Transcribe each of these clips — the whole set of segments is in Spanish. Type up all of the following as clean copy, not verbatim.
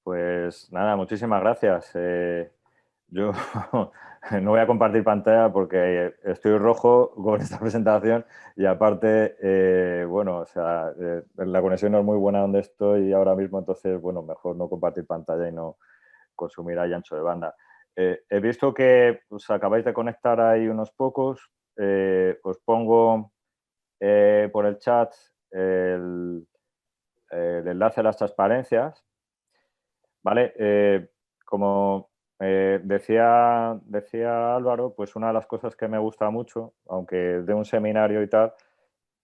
Pues nada, muchísimas gracias. Yo no voy a compartir pantalla porque estoy rojo con esta presentación y aparte, bueno, o sea, la conexión no es muy buena donde estoy ahora mismo, entonces, bueno, mejor no compartir pantalla y no consumir ahí ancho de banda. He visto que os acabáis de conectar ahí unos pocos. Os pongo por el chat el, el enlace a las transparencias. Vale, como decía Álvaro, pues una de las cosas que me gusta mucho, aunque de un seminario y tal,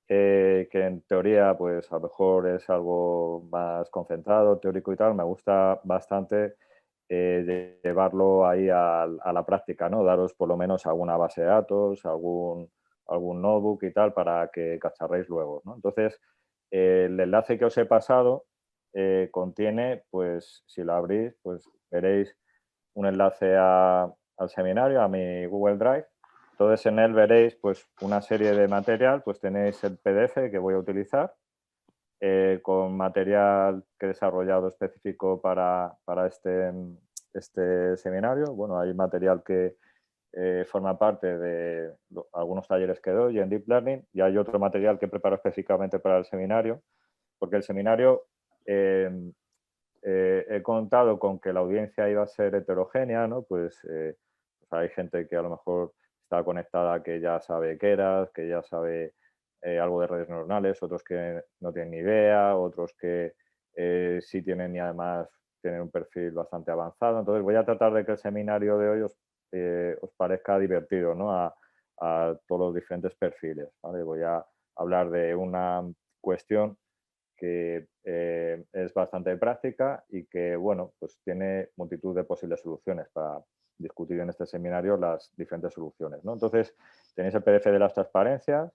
que en teoría pues a lo mejor es algo más concentrado, teórico y tal, me gusta bastante llevarlo ahí a la práctica, ¿no? Daros por lo menos alguna base de datos, algún notebook y tal para que cacharréis luego, ¿no? Entonces, el enlace que os he pasado contiene, pues si lo abrís, pues veréis un enlace al seminario, a mi Google Drive. Entonces en él veréis pues una serie de material, pues tenéis el PDF que voy a utilizar con material que he desarrollado específico para este seminario. Bueno, hay material que forma parte de algunos talleres que doy en Deep Learning y hay otro material que preparo específicamente para el seminario, porque el seminario eh, he contado con que la audiencia iba a ser heterogénea, ¿no? Pues hay gente que a lo mejor está conectada que ya sabe qué era, que ya sabe algo de redes neuronales, otros que no tienen ni idea, otros que sí tienen y además tienen un perfil bastante avanzado. Entonces voy a tratar de que el seminario de hoy os parezca divertido, ¿no? A todos los diferentes perfiles, ¿vale? Voy a hablar de una cuestión que es bastante práctica y que, bueno, pues tiene multitud de posibles soluciones para discutir en este seminario las diferentes soluciones, ¿no? Entonces, tenéis el PDF de las transparencias.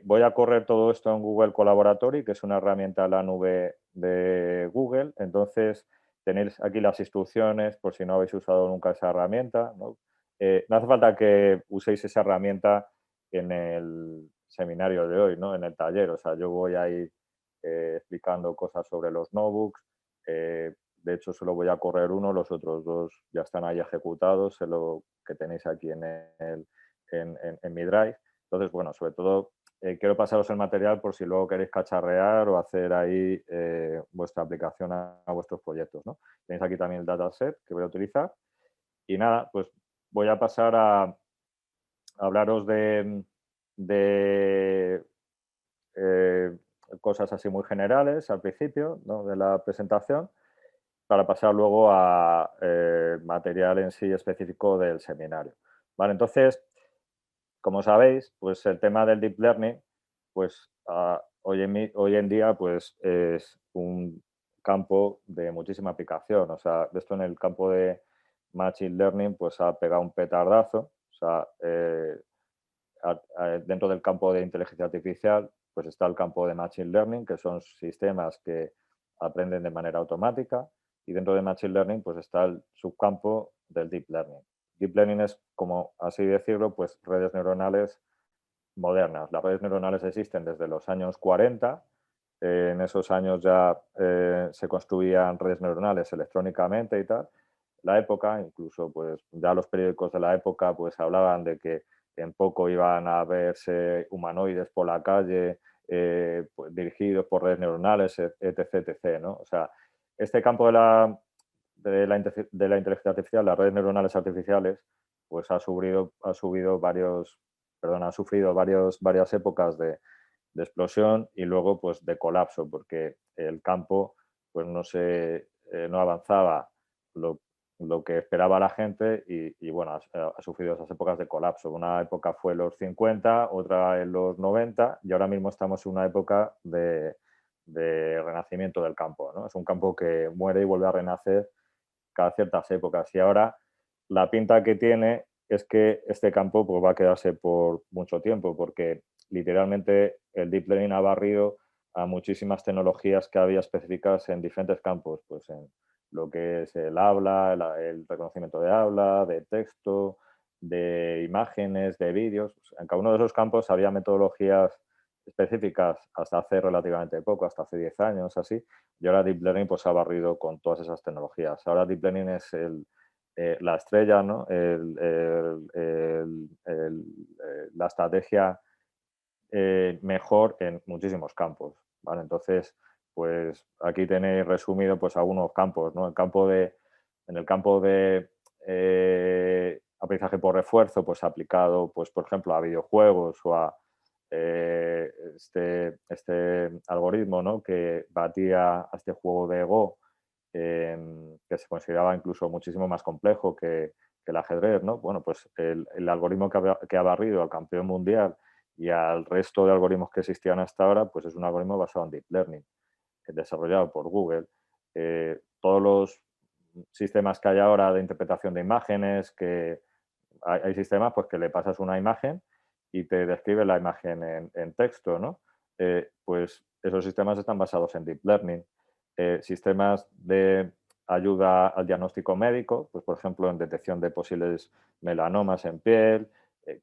Voy a correr todo esto en Google Colaboratory, que es una herramienta en la nube de Google. Entonces, tenéis aquí las instrucciones por si no habéis usado nunca esa herramienta, ¿no? No hace falta que uséis esa herramienta en el seminario de hoy, ¿no? En el taller. O sea, yo voy a ir explicando cosas sobre los notebooks. De hecho, solo voy a correr uno, los otros dos ya están ahí ejecutados, es lo que tenéis aquí en mi Drive. Entonces, bueno, sobre todo quiero pasaros el material por si luego queréis cacharrear o hacer ahí vuestra aplicación a vuestros proyectos, ¿no? Tenéis aquí también el dataset que voy a utilizar. Y nada, pues voy a pasar a hablaros de cosas así muy generales al principio, ¿no? De la presentación, para pasar luego a material en sí específico del seminario. Vale, entonces, como sabéis, pues el tema del deep learning, pues hoy en día, pues es un campo de muchísima aplicación. O sea, de esto en el campo de machine learning, pues ha pegado un petardazo. O sea, dentro del campo de inteligencia artificial, pues está el campo de machine learning, que son sistemas que aprenden de manera automática. Y dentro de machine learning, pues está el subcampo del deep learning. Deep learning es, como así decirlo, pues redes neuronales modernas. Las redes neuronales existen desde los años 40. En esos años ya se construían redes neuronales electrónicamente y tal. La época, incluso pues ya los periódicos de la época pues hablaban de que en poco iban a verse humanoides por la calle pues, dirigidos por redes neuronales, etc, etc, ¿no? O sea, este campo de la inteligencia artificial, las redes neuronales artificiales, pues ha sufrido varias épocas de explosión y luego pues de colapso, porque el campo pues no avanzaba lo, lo que esperaba la gente y bueno, ha sufrido esas épocas de colapso. Una época fue en los 50, otra en los 90 y ahora mismo estamos en una época de renacimiento del campo, ¿no? Es un campo que muere y vuelve a renacer cada ciertas épocas. Y ahora la pinta que tiene es que este campo pues, va a quedarse por mucho tiempo, porque literalmente el deep learning ha barrido a muchísimas tecnologías que había específicas en diferentes campos, pues en lo que es el habla, el reconocimiento de habla, de texto, de imágenes, de vídeos. En cada uno de esos campos había metodologías específicas hasta hace relativamente poco, hasta hace 10 años, así, y ahora Deep Learning pues ha barrido con todas esas tecnologías. Ahora Deep Learning es la estrella, ¿no? La estrategia mejor en muchísimos campos, ¿vale? Entonces, pues aquí tenéis resumido pues algunos campos, ¿no? En el campo de aprendizaje por refuerzo, pues aplicado, pues por ejemplo, a videojuegos o a este algoritmo, ¿no? Que batía a este juego de Go, que se consideraba incluso muchísimo más complejo que el ajedrez, ¿no? Bueno, pues el algoritmo que ha barrido al campeón mundial y al resto de algoritmos que existían hasta ahora, pues es un algoritmo basado en Deep Learning, desarrollado por Google. Todos los sistemas que hay ahora de interpretación de imágenes, que hay sistemas pues, que le pasas una imagen y te describe la imagen en texto, ¿no? Pues esos sistemas están basados en Deep Learning. Sistemas de ayuda al diagnóstico médico, pues por ejemplo en detección de posibles melanomas en piel,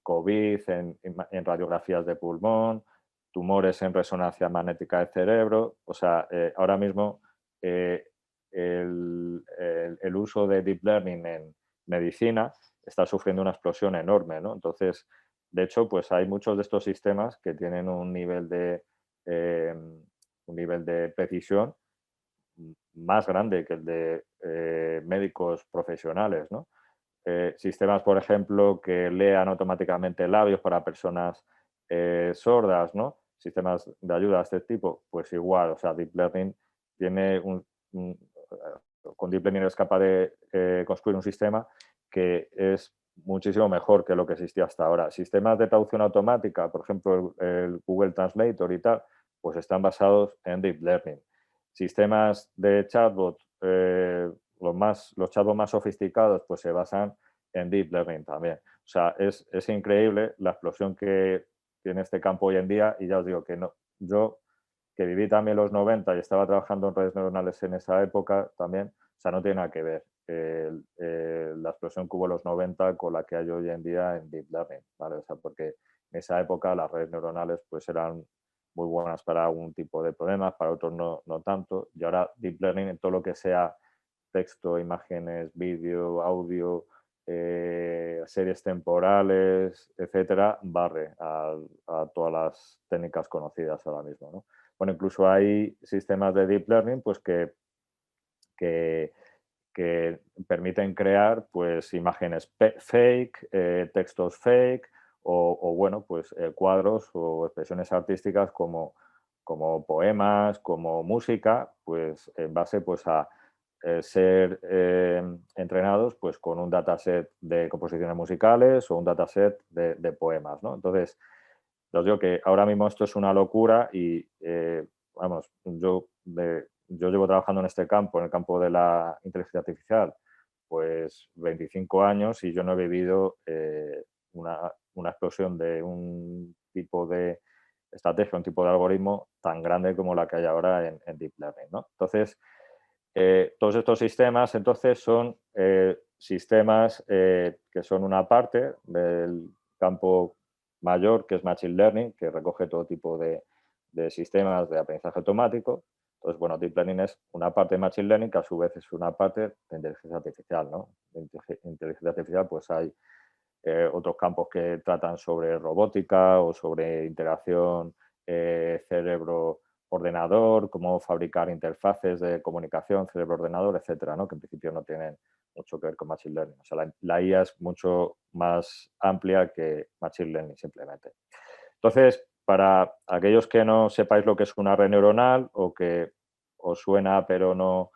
COVID en radiografías de pulmón, tumores en resonancia magnética del cerebro. O sea, ahora mismo eh, el uso de Deep Learning en medicina está sufriendo una explosión enorme, ¿no? Entonces, de hecho, pues hay muchos de estos sistemas que tienen un nivel de precisión más grande que el de médicos profesionales, ¿no? Sistemas, por ejemplo, que lean automáticamente labios para personas sordas, ¿no? Sistemas de ayuda de este tipo, pues igual, o sea, Deep Learning tiene con Deep Learning es capaz de construir un sistema que es muchísimo mejor que lo que existía hasta ahora. Sistemas de traducción automática, por ejemplo, el Google Translator y tal, pues están basados en Deep Learning. Sistemas de chatbot, los chatbots más sofisticados, pues se basan en Deep Learning también. O sea, es increíble la explosión que tiene este campo hoy en día y ya os digo que no, yo que viví también los 90 y estaba trabajando en redes neuronales en esa época también, o sea, no tiene nada que ver la explosión que hubo en los 90 con la que hay hoy en día en Deep Learning, ¿vale? O sea, porque en esa época las redes neuronales pues eran muy buenas para algún tipo de problemas, para otros no tanto, y ahora Deep Learning en todo lo que sea texto, imágenes, vídeo, audio, series temporales, etcétera, barre a todas las técnicas conocidas ahora mismo, ¿no? Bueno, incluso hay sistemas de Deep Learning pues, que, que permiten crear pues, imágenes fake, textos fake o bueno, pues, cuadros o expresiones artísticas como poemas, como música, pues en base pues, a ser entrenados pues, con un dataset de composiciones musicales o un dataset de poemas, ¿no? Entonces, os digo que ahora mismo esto es una locura y, vamos, yo llevo trabajando en este campo, en el campo de la inteligencia artificial, pues 25 años y yo no he vivido una explosión de un tipo de estrategia, un tipo de algoritmo tan grande como la que hay ahora en Deep Learning, ¿no? Entonces, todos estos sistemas, entonces, son sistemas que son una parte del campo mayor, que es Machine Learning, que recoge todo tipo de sistemas de aprendizaje automático. Entonces, bueno, Deep Learning es una parte de Machine Learning que a su vez es una parte de inteligencia artificial, ¿no? De inteligencia artificial, pues hay otros campos que tratan sobre robótica o sobre interacción cerebro-ordenador, cómo fabricar interfaces de comunicación cerebro-ordenador, etcétera, ¿no? Que en principio no tienen mucho que ver con Machine Learning. O sea, la IA es mucho más amplia que Machine Learning simplemente. Entonces, para aquellos que no sepáis lo que es una red neuronal o que os suena pero no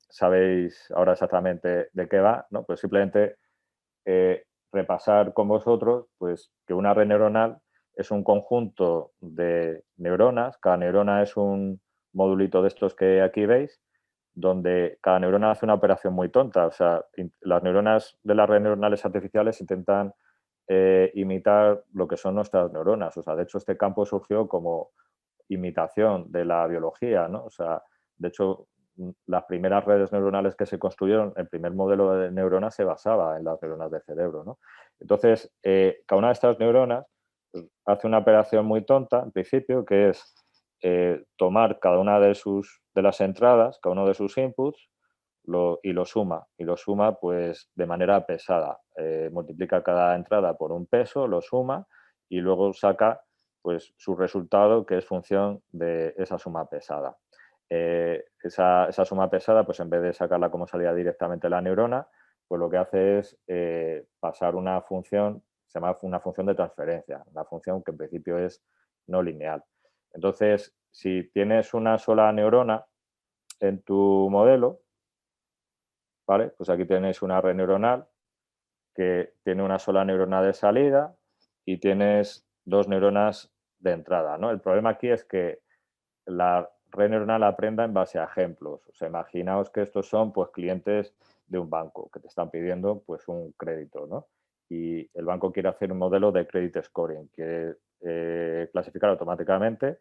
sabéis ahora exactamente de qué va, ¿no? Pues simplemente repasar con vosotros pues, que una red neuronal es un conjunto de neuronas. Cada neurona es un modulito de estos que aquí veis, donde cada neurona hace una operación muy tonta. O sea, las neuronas de las redes neuronales artificiales intentan imitar lo que son nuestras neuronas. O sea, de hecho, este campo surgió como imitación de la biología, ¿no? O sea, de hecho, las primeras redes neuronales que se construyeron, el primer modelo de neuronas se basaba en las neuronas del cerebro, ¿no? Entonces, cada una de estas neuronas hace una operación muy tonta, en principio, que es tomar cada una de las entradas, cada uno de sus inputs, y lo suma. Y lo suma pues de manera pesada. Multiplica cada entrada por un peso, lo suma y luego saca pues su resultado, que es función de esa suma pesada. Esa suma pesada, pues en vez de sacarla como salida directamente de la neurona, pues lo que hace es pasar una función, se llama una función de transferencia, una función que en principio es no lineal. Entonces, si tienes una sola neurona en tu modelo, ¿vale? Pues aquí tenéis una red neuronal que tiene una sola neurona de salida y tienes dos neuronas de entrada, ¿no? El problema aquí es que la red neuronal aprenda en base a ejemplos. O sea, imaginaos que estos son pues clientes de un banco que te están pidiendo pues un crédito, ¿no? Y el banco quiere hacer un modelo de credit scoring, quiere clasificar automáticamente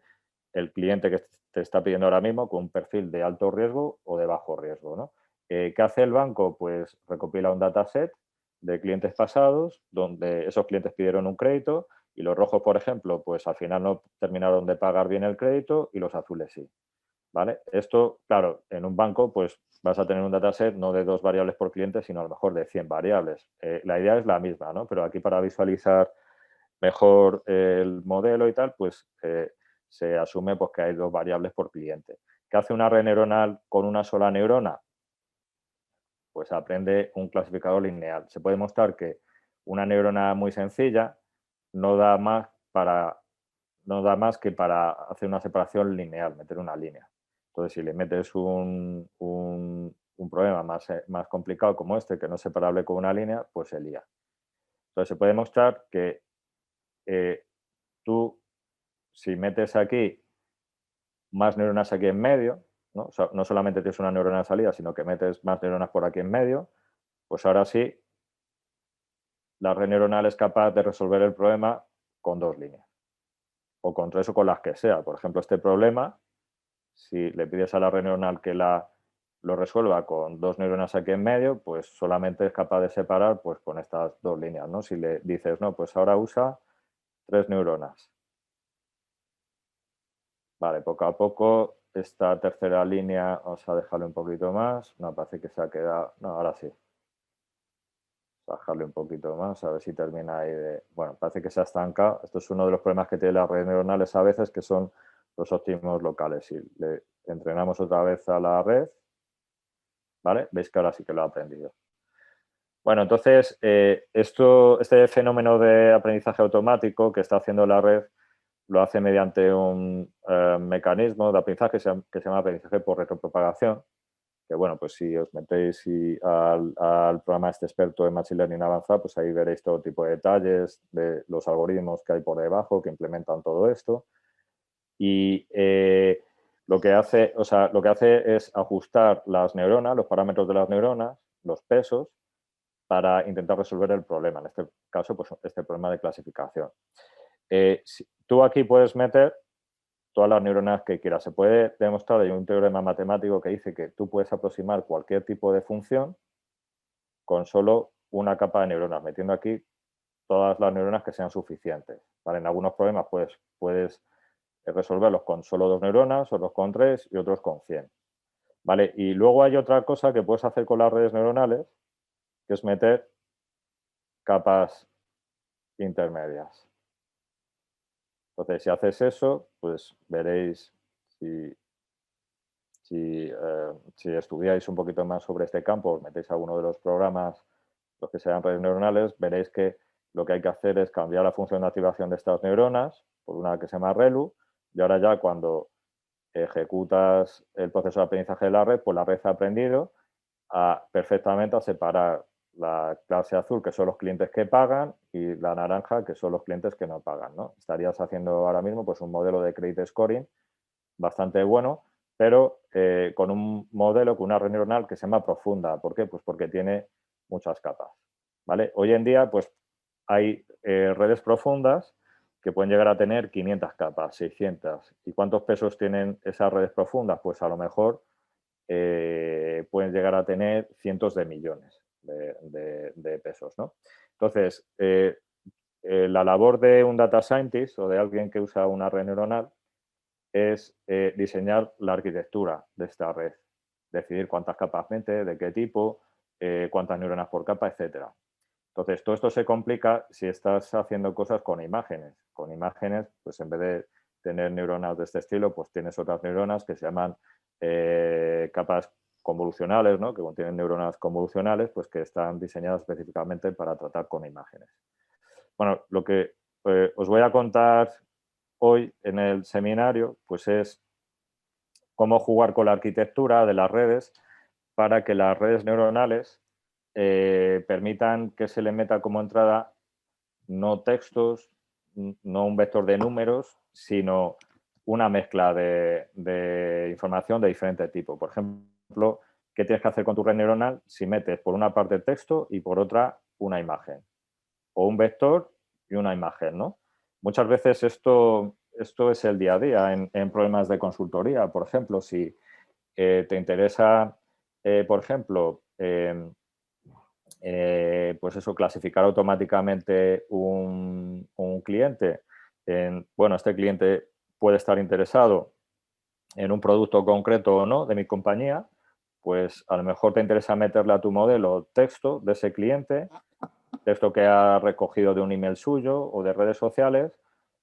el cliente que te está pidiendo ahora mismo con un perfil de alto riesgo o de bajo riesgo, ¿no? ¿Qué hace el banco? Pues recopila un dataset de clientes pasados donde esos clientes pidieron un crédito y los rojos, por ejemplo, pues al final no terminaron de pagar bien el crédito y los azules sí. ¿Vale? Esto, claro, en un banco pues vas a tener un dataset no de 2 variables por cliente, sino a lo mejor de 100 variables. La idea es la misma, ¿no? Pero aquí para visualizar mejor el modelo y tal, pues se asume pues, que hay 2 variables por cliente. ¿Qué hace una red neuronal con una sola neurona? Pues aprende un clasificador lineal. Se puede mostrar que una neurona muy sencilla no da más no da más que para hacer una separación lineal, meter una línea. Entonces, si le metes un problema más complicado como este, que no es separable con una línea, pues se lía. Entonces, se puede mostrar que tú, si metes aquí más neuronas aquí en medio, ¿no? O sea, no solamente tienes una neurona de salida, sino que metes más neuronas por aquí en medio, pues ahora sí, la red neuronal es capaz de resolver el problema con 2 líneas, o con 3 o con las que sea. Por ejemplo, este problema, si le pides a la red neuronal que lo resuelva con 2 neuronas aquí en medio, pues solamente es capaz de separar pues, con estas 2 líneas, ¿no? Si le dices, no, pues ahora usa 3 neuronas. Vale, poco a poco, esta tercera línea, vamos a dejarle un poquito más. No, parece que se ha quedado. No, ahora sí. Bajarle un poquito más, a ver si termina ahí de. Bueno, parece que se ha estancado. Esto es uno de los problemas que tienen las redes neuronales a veces, que son los óptimos locales. Si le entrenamos otra vez a la red, ¿vale? Veis que ahora sí que lo ha aprendido. Bueno, entonces, este fenómeno de aprendizaje automático que está haciendo la red lo hace mediante un mecanismo de aprendizaje que se llama aprendizaje por retropropagación, que bueno, pues si os metéis al programa este experto en Machine Learning avanzado, pues ahí veréis todo tipo de detalles de los algoritmos que hay por debajo que implementan todo esto. Y lo que hace es ajustar las neuronas, los parámetros de las neuronas, los pesos, para intentar resolver el problema. En este caso, pues este problema de clasificación. Tú aquí puedes meter todas las neuronas que quieras. Se puede demostrar, hay un teorema matemático que dice que tú puedes aproximar cualquier tipo de función con solo una capa de neuronas, metiendo aquí todas las neuronas que sean suficientes. ¿Vale? En algunos problemas puedes resolverlos con solo 2 neuronas, otros con 3 y otros con 100. ¿Vale? Y luego hay otra cosa que puedes hacer con las redes neuronales, que es meter capas intermedias. Entonces, si haces eso, pues veréis si estudiáis un poquito más sobre este campo, os metéis a uno de los programas, los que sean redes neuronales, veréis que lo que hay que hacer es cambiar la función de activación de estas neuronas por una que se llama ReLU, y ahora ya cuando ejecutas el proceso de aprendizaje de la red, pues la red ha aprendido perfectamente a separar la clase azul, que son los clientes que pagan, y la naranja, que son los clientes que no pagan, ¿no? Estarías haciendo ahora mismo pues, un modelo de credit scoring bastante bueno, pero con un modelo, con una red neuronal que se llama profunda. ¿Por qué? Pues porque tiene muchas capas. ¿Vale? Hoy en día, pues hay redes profundas que pueden llegar a tener 500 capas, 600. ¿Y cuántos pesos tienen esas redes profundas? Pues a lo mejor pueden llegar a tener cientos de millones de pesos, ¿no? Entonces, la labor de un data scientist o de alguien que usa una red neuronal es diseñar la arquitectura de esta red, decidir cuántas capas mete, de qué tipo, cuántas neuronas por capa, etcétera. Entonces, todo esto se complica si estás haciendo cosas con imágenes. Con imágenes, pues en vez de tener neuronas de este estilo, pues tienes otras neuronas que se llaman capas convolucionales, ¿no? Que contienen neuronas convolucionales, pues que están diseñadas específicamente para tratar con imágenes. Bueno, lo que os voy a contar hoy en el seminario, pues es cómo jugar con la arquitectura de las redes para que las redes neuronales permitan que se le meta como entrada no textos, no un vector de números, sino una mezcla de información de diferente tipo. Por ejemplo, ¿qué tienes que hacer con tu red neuronal si metes por una parte texto y por otra una imagen? O un vector y una imagen, ¿no? Muchas veces esto es el día a día en problemas de consultoría. Por ejemplo, si te interesa, por ejemplo, pues eso, clasificar automáticamente un cliente. Bueno, este cliente puede estar interesado en un producto concreto o no de mi compañía, pues a lo mejor te interesa meterle a tu modelo texto de ese cliente, texto que ha recogido de un email suyo o de redes sociales,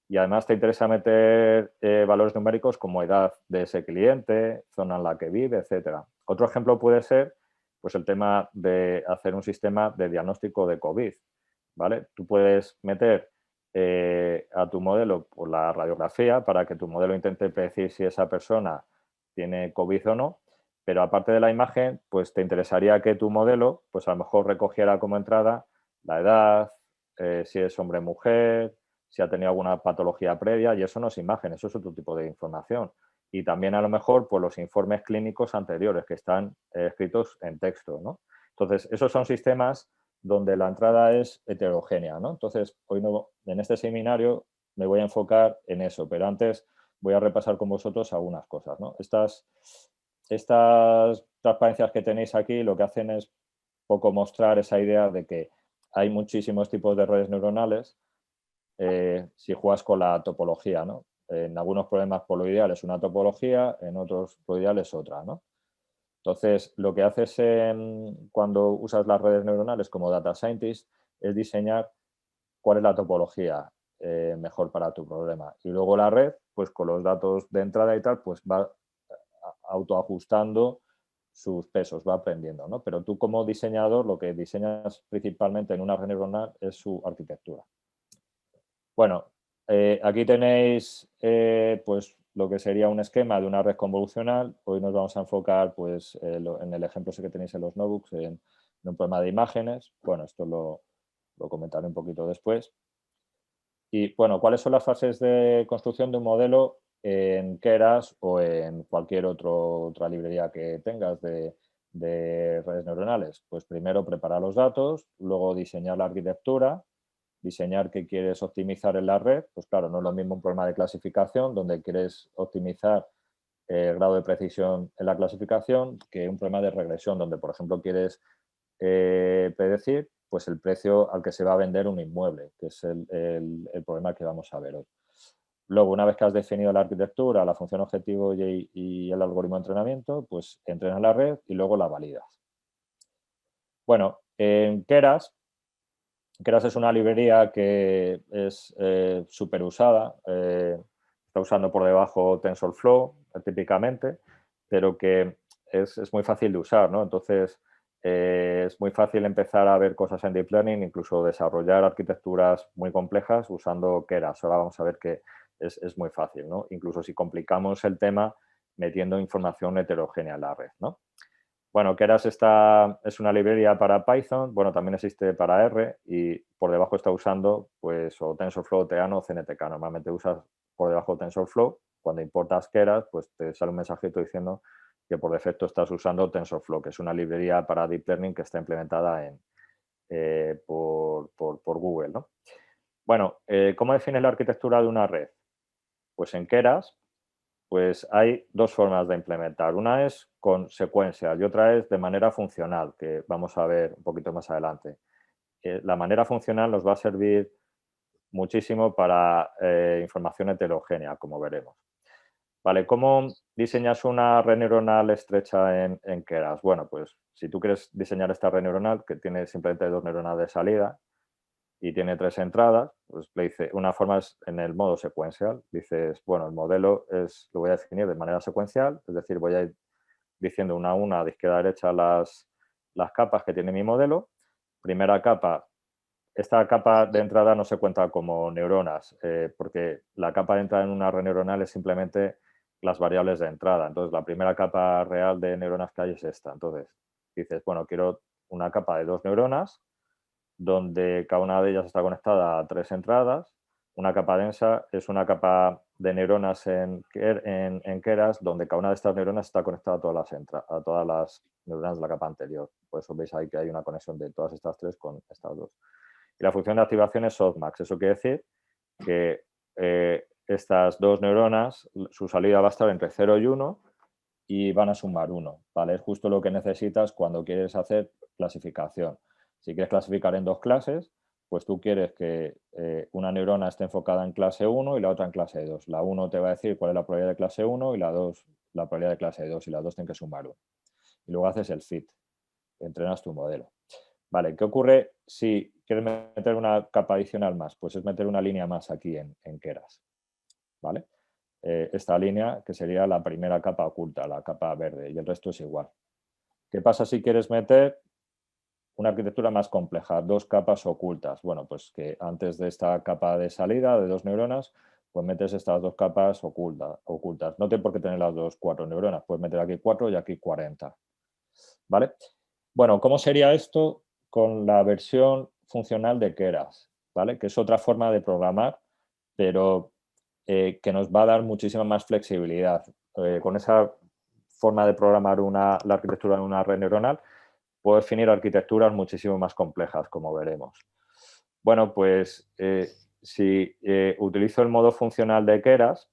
y además te interesa meter valores numéricos como edad de ese cliente, zona en la que vive, etcétera. Otro ejemplo puede ser pues, el tema de hacer un sistema de diagnóstico de COVID. ¿Vale? Tú puedes meter a tu modelo por la radiografía para que tu modelo intente predecir si esa persona tiene COVID o no, pero aparte de la imagen, pues te interesaría que tu modelo, pues a lo mejor recogiera como entrada la edad, si es hombre o mujer, si ha tenido alguna patología previa, y eso no es imagen, eso es otro tipo de información. Y también a lo mejor por los informes clínicos anteriores que están escritos en texto, ¿no? Entonces, esos son sistemas donde la entrada es heterogénea, ¿no? Entonces, hoy no, en este seminario me voy a enfocar en eso, pero antes voy a repasar con vosotros algunas cosas, ¿no? Estas transparencias que tenéis aquí lo que hacen es poco mostrar esa idea de que hay muchísimos tipos de redes neuronales si juegas con la topología, ¿no? En algunos problemas por lo ideal es una topología, en otros por lo ideal es otra, ¿no? Entonces, lo que haces cuando usas las redes neuronales como data scientist es diseñar cuál es la topología mejor para tu problema. Y luego la red, pues con los datos de entrada y tal, pues va autoajustando sus pesos, va aprendiendo, ¿no? Pero tú como diseñador lo que diseñas principalmente en una red neuronal es su arquitectura. Bueno, aquí tenéis pues lo que sería un esquema de una red convolucional. Hoy nos vamos a enfocar pues, en el ejemplo ese que tenéis en los notebooks, en un problema de imágenes. Bueno, esto lo comentaré un poquito después. Y bueno, ¿cuáles son las fases de construcción de un modelo en Keras o en cualquier otra librería que tengas de redes neuronales? Pues primero preparar los datos, luego diseñar la arquitectura, diseñar qué quieres optimizar en la red. Pues claro, no es lo mismo un problema de clasificación donde quieres optimizar el grado de precisión en la clasificación que un problema de regresión donde, por ejemplo, quieres predecir pues el precio al que se va a vender un inmueble, que es el problema que vamos a ver hoy. Luego, una vez que has definido la arquitectura, la función objetivo y el algoritmo de entrenamiento, pues entrenas la red y luego la validas. Bueno, en Keras es una librería que es súper usada, está usando por debajo TensorFlow típicamente, pero que es muy fácil de usar, ¿no? Entonces, es muy fácil empezar a ver cosas en Deep Learning, incluso desarrollar arquitecturas muy complejas usando Keras. Ahora vamos a ver que es muy fácil, ¿no? Incluso si complicamos el tema metiendo información heterogénea en la red, ¿no? Bueno, Keras es una librería para Python, bueno, también existe para R y por debajo está usando pues o TensorFlow, Teano o CNTK. Normalmente usas por debajo TensorFlow. Cuando importas Keras, pues te sale un mensajito diciendo que por defecto estás usando TensorFlow, que es una librería para Deep Learning que está implementada por Google, ¿no? Bueno, ¿cómo defines la arquitectura de una red? Pues en Keras pues hay dos formas de implementar. Una es con secuencias y otra es de manera funcional, que vamos a ver un poquito más adelante. La manera funcional nos va a servir muchísimo para información heterogénea, como veremos. Vale, ¿cómo diseñas una red neuronal estrecha en Keras? Bueno, pues si tú quieres diseñar esta red neuronal, que tiene simplemente 2 neuronas de salida y tiene 3 entradas, pues le dice, una forma es en el modo secuencial. Dices, bueno, el modelo lo voy a definir de manera secuencial, es decir, voy a ir diciendo una a una, de izquierda a derecha, las capas que tiene mi modelo. Primera capa, esta capa de entrada no se cuenta como neuronas, porque la capa de entrada en una red neuronal es simplemente las variables de entrada. Entonces, la primera capa real de neuronas que hay es esta. Entonces, dices, bueno, quiero una capa de 2 neuronas, donde cada una de ellas está conectada a 3 entradas. Una capa densa es una capa de neuronas en Keras, donde cada una de estas neuronas está conectada a todas las neuronas de la capa anterior. Por eso veis ahí que hay una conexión de todas estas 3 con estas 2. Y la función de activación es softmax. Eso quiere decir que estas 2 neuronas, su salida va a estar entre 0 y 1 y van a sumar 1. ¿Vale? Es justo lo que necesitas cuando quieres hacer clasificación. Si quieres clasificar en 2 clases, pues tú quieres que una neurona esté enfocada en clase 1 y la otra en clase 2. La 1 te va a decir cuál es la probabilidad de clase 1 y la 2 la probabilidad de clase 2, y las 2 tienen que sumar 1. Y luego haces el fit, entrenas tu modelo. Vale, ¿qué ocurre si quieres meter una capa adicional más? Pues es meter una línea más aquí en Keras. ¿Vale? Esta línea que sería la primera capa oculta, la capa verde, y el resto es igual. ¿Qué pasa si quieres meter una arquitectura más compleja, 2 capas ocultas? Bueno, pues que antes de esta capa de salida de 2 neuronas, pues metes estas 2 capas ocultas. No tiene por qué tener las 4 neuronas, puedes meter aquí 4 y aquí 40. ¿Vale? Bueno, ¿cómo sería esto con la versión funcional de Keras? ¿Vale? Que es otra forma de programar, pero que nos va a dar muchísima más flexibilidad. Con esa forma de programar la arquitectura de una red neuronal, puedo definir arquitecturas muchísimo más complejas, como veremos. Bueno, pues si utilizo el modo funcional de Keras,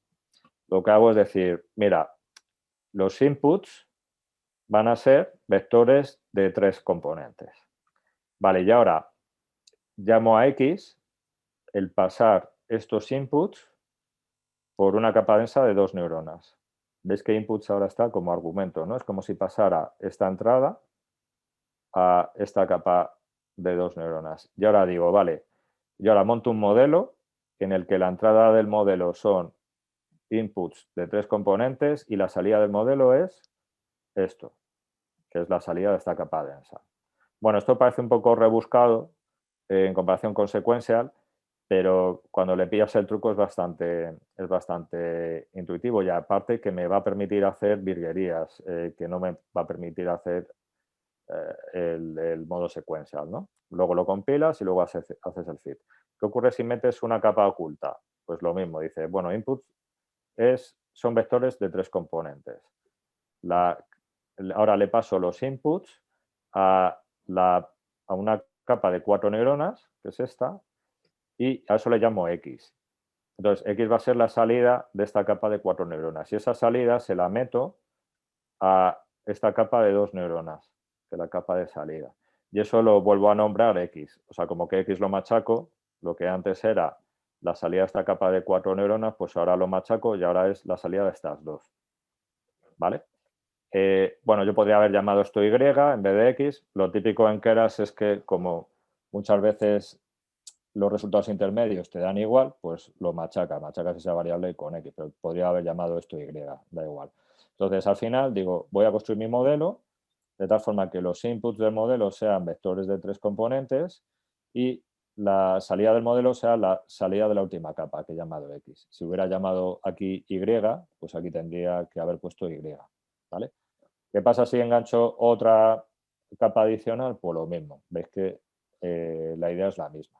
lo que hago es decir, mira, los inputs van a ser vectores de 3 componentes. Vale, y ahora llamo a X el pasar estos inputs por una capa densa de 2 neuronas. ¿Veis que inputs ahora está como argumento? ¿No? Es como si pasara esta entrada a esta capa de 2 neuronas. Y ahora digo, vale, yo ahora monto un modelo en el que la entrada del modelo son inputs de 3 componentes y la salida del modelo es esto, que es la salida de esta capa densa. Bueno, esto parece un poco rebuscado en comparación con sequential, pero cuando le pillas el truco es bastante intuitivo, y aparte que me va a permitir hacer virguerías, que no me va a permitir hacer el modo sequential, ¿no? Luego lo compilas y luego haces el fit. ¿Qué ocurre si metes una capa oculta? Pues lo mismo, dice, bueno, input son vectores de 3 componentes. Ahora le paso los inputs a, a una capa de 4 neuronas, que es esta, y a eso le llamo X. Entonces, X va a ser la salida de esta capa de 4 neuronas. Y esa salida se la meto a esta capa de 2 neuronas, que es la capa de salida. Y eso lo vuelvo a nombrar X. O sea, como que X lo machaco, lo que antes era la salida de esta capa de 4 neuronas, pues ahora lo machaco y ahora es la salida de estas 2. ¿Vale? Bueno, yo podría haber llamado esto Y en vez de X. Lo típico en Keras es que, como muchas veces los resultados intermedios te dan igual, pues lo machacas esa variable con X, pero podría haber llamado esto Y, da igual. Entonces, al final, digo, voy a construir mi modelo de tal forma que los inputs del modelo sean vectores de 3 componentes y la salida del modelo sea la salida de la última capa, que he llamado X. Si hubiera llamado aquí Y, pues aquí tendría que haber puesto Y. ¿Vale? ¿Qué pasa si engancho otra capa adicional? Pues lo mismo. Veis que la idea es la misma.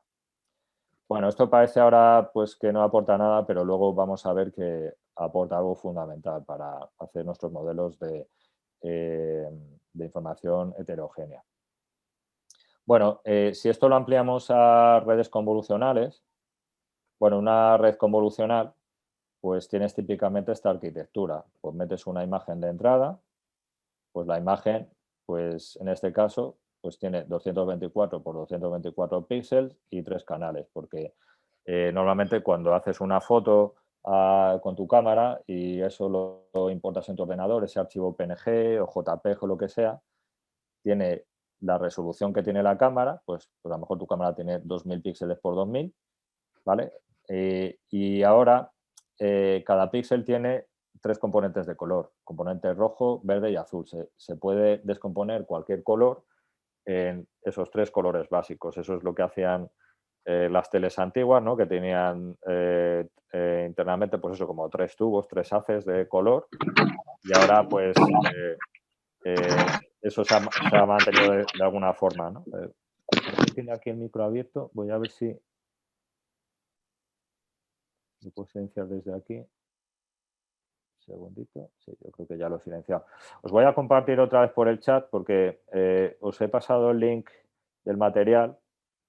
Bueno, esto parece ahora pues que no aporta nada, pero luego vamos a ver que aporta algo fundamental para hacer nuestros modelos de información heterogénea. Bueno, si esto lo ampliamos a redes convolucionales, bueno, una red convolucional pues tienes típicamente esta arquitectura. Pues metes una imagen de entrada, pues la imagen, pues en este caso, pues tiene 224 por 224 píxeles y 3 canales, porque Normalmente cuando haces una foto con tu cámara y eso lo importas en tu ordenador, ese archivo PNG o JPG o lo que sea, tiene la resolución que tiene la cámara, pues a lo mejor tu cámara tiene 2000 píxeles por 2000, ¿vale? Y ahora cada píxel tiene tres componentes de color, componente rojo, verde y azul. Se puede descomponer cualquier color en esos tres colores básicos. Eso es lo que hacían las teles antiguas, ¿no? Que tenían internamente, pues eso, como tres tubos, tres haces de color. Y ahora, pues, eso se ha mantenido de alguna forma, ¿no? Jorge tiene aquí el micro abierto. Voy a ver si lo puedo silenciar desde aquí. Segundito. Sí, yo creo que ya lo he silenciado. Os voy a compartir otra vez por el chat porque os he pasado el link del material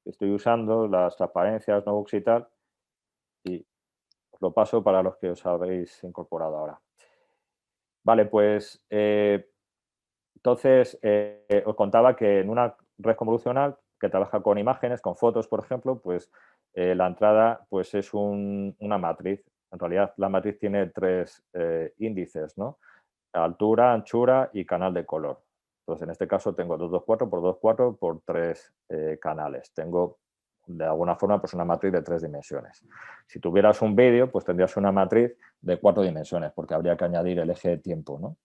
que estoy usando, las transparencias, notebooks y tal, y os lo paso para los que os habéis incorporado ahora. Vale, pues entonces os contaba que en una red convolucional que trabaja con imágenes, con fotos, por ejemplo, pues la entrada pues es una matriz. En realidad la matriz tiene tres índices, ¿no? Altura, anchura y canal de color. Entonces, en este caso tengo 224 por 224 por 3 canales. Tengo, de alguna forma, pues una matriz de 3 dimensiones. Si tuvieras un vídeo, pues tendrías una matriz de 4 dimensiones, porque habría que añadir el eje de tiempo, ¿no?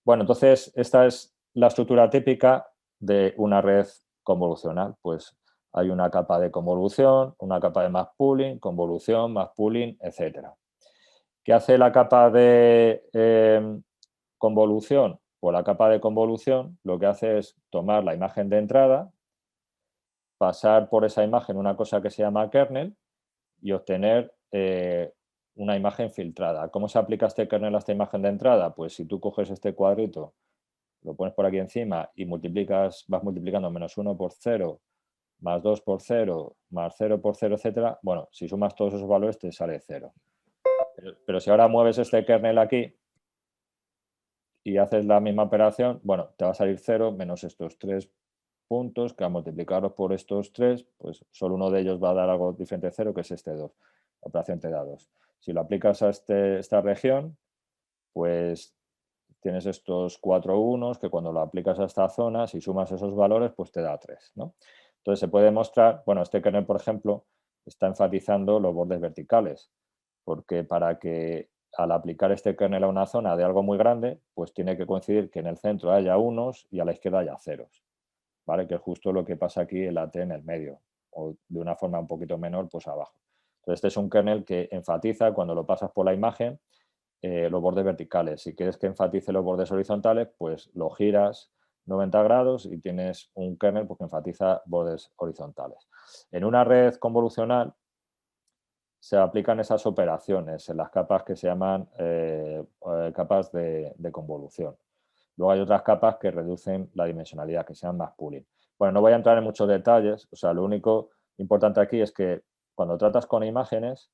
Bueno, entonces, esta es la estructura típica de una red convolucional. Pues hay una capa de convolución, una capa de mask pooling, convolución, mask pooling, etcétera. ¿Qué hace la capa de convolución? Pues la capa de convolución lo que hace es tomar la imagen de entrada, pasar por esa imagen una cosa que se llama kernel y obtener una imagen filtrada. ¿Cómo se aplica este kernel a esta imagen de entrada? Pues si tú coges este cuadrito, lo pones por aquí encima y vas multiplicando -1 por 0, más 2 por 0, más 0 por 0, etcétera. Bueno, si sumas todos esos valores te sale 0. Pero si ahora mueves este kernel aquí y haces la misma operación, bueno, te va a salir 0 menos estos 3 puntos, que al multiplicarlos por estos 3, pues solo uno de ellos va a dar algo diferente de 0, que es este 2. La operación te da 2. Si lo aplicas a esta región, pues tienes estos 4 unos, que cuando lo aplicas a esta zona, si sumas esos valores, pues te da 3, ¿no? Entonces se puede mostrar, bueno, este kernel, por ejemplo, está enfatizando los bordes verticales, porque para que al aplicar este kernel a una zona de algo muy grande, pues tiene que coincidir que en el centro haya unos y a la izquierda haya ceros, ¿vale? Que es justo lo que pasa aquí en la T en el medio, o de una forma un poquito menor, pues abajo. Entonces este es un kernel que enfatiza cuando lo pasas por la imagen los bordes verticales. Si quieres que enfatice los bordes horizontales, pues lo giras 90 grados y tienes un kernel pues, que enfatiza bordes horizontales. En una red convolucional se aplican esas operaciones en las capas que se llaman capas de convolución. Luego hay otras capas que reducen la dimensionalidad, que se llaman mask pooling. Bueno, no voy a entrar en muchos detalles, o sea, lo único importante aquí es que cuando tratas con imágenes,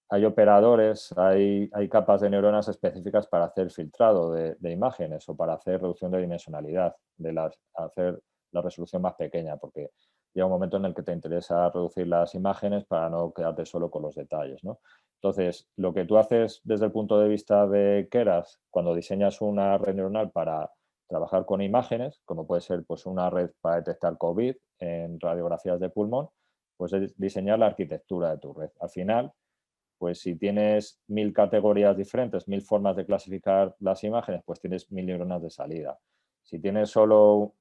hay operadores, hay capas de neuronas específicas para hacer filtrado de imágenes o para hacer reducción de dimensionalidad, hacer la resolución más pequeña, porque llega un momento en el que te interesa reducir las imágenes para no quedarte solo con los detalles, ¿no? Entonces, lo que tú haces desde el punto de vista de Keras, cuando diseñas una red neuronal para trabajar con imágenes, como puede ser pues, una red para detectar COVID en radiografías de pulmón, pues es diseñar la arquitectura de tu red. Al final, pues si tienes 1000 categorías diferentes, 1000 formas de clasificar las imágenes, pues tienes 1000 neuronas de salida. Si tienes solo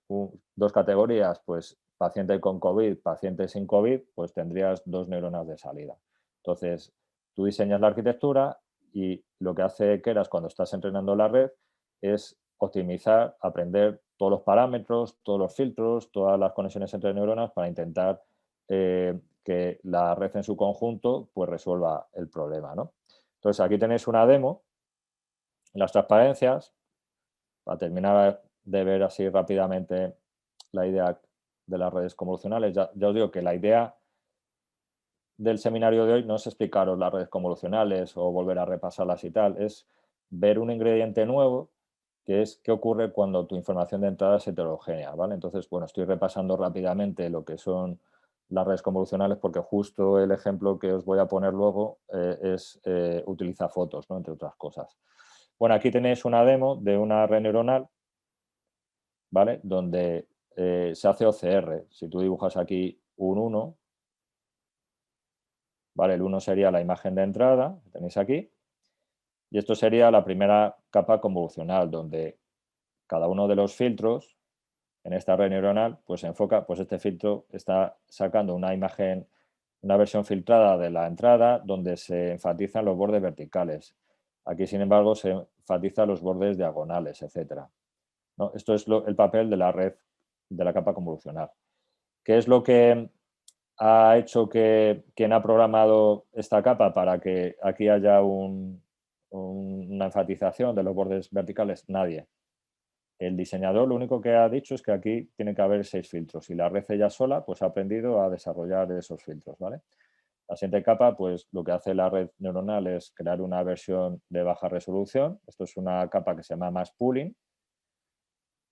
dos categorías, pues paciente con COVID, paciente sin COVID, pues tendrías 2 neuronas de salida. Entonces, tú diseñas la arquitectura y lo que hace Keras cuando estás entrenando la red es optimizar, aprender todos los parámetros, todos los filtros, todas las conexiones entre neuronas para intentar que la red en su conjunto pues resuelva el problema, ¿no? Entonces aquí tenéis una demo, las transparencias, para terminar de ver así rápidamente la idea de las redes convolucionales. Ya os digo que la idea del seminario de hoy no es explicaros las redes convolucionales o volver a repasarlas y tal, es ver un ingrediente nuevo que es qué ocurre cuando tu información de entrada es heterogénea, ¿vale? Entonces, bueno, estoy repasando rápidamente lo que son las redes convolucionales porque justo el ejemplo que os voy a poner luego utiliza fotos, ¿no? Entre otras cosas. Bueno, aquí tenéis una demo de una red neuronal, ¿vale? Donde se hace OCR. Si tú dibujas aquí un 1, ¿vale? El 1 sería la imagen de entrada, que tenéis aquí, y esto sería la primera capa convolucional, donde cada uno de los filtros en esta red neuronal, pues se enfoca, pues este filtro está sacando una imagen, una versión filtrada de la entrada donde se enfatizan los bordes verticales. Aquí, sin embargo, se enfatizan los bordes diagonales, etcétera, ¿no? Esto es el papel de la red, de la capa convolucional. ¿Qué es lo que ha hecho que quien ha programado esta capa para que aquí haya una enfatización de los bordes verticales? Nadie. El diseñador lo único que ha dicho es que aquí tiene que haber 6 filtros y la red ella sola pues ha aprendido a desarrollar esos filtros, ¿vale? La siguiente capa, pues lo que hace la red neuronal es crear una versión de baja resolución. Esto es una capa que se llama mask pooling.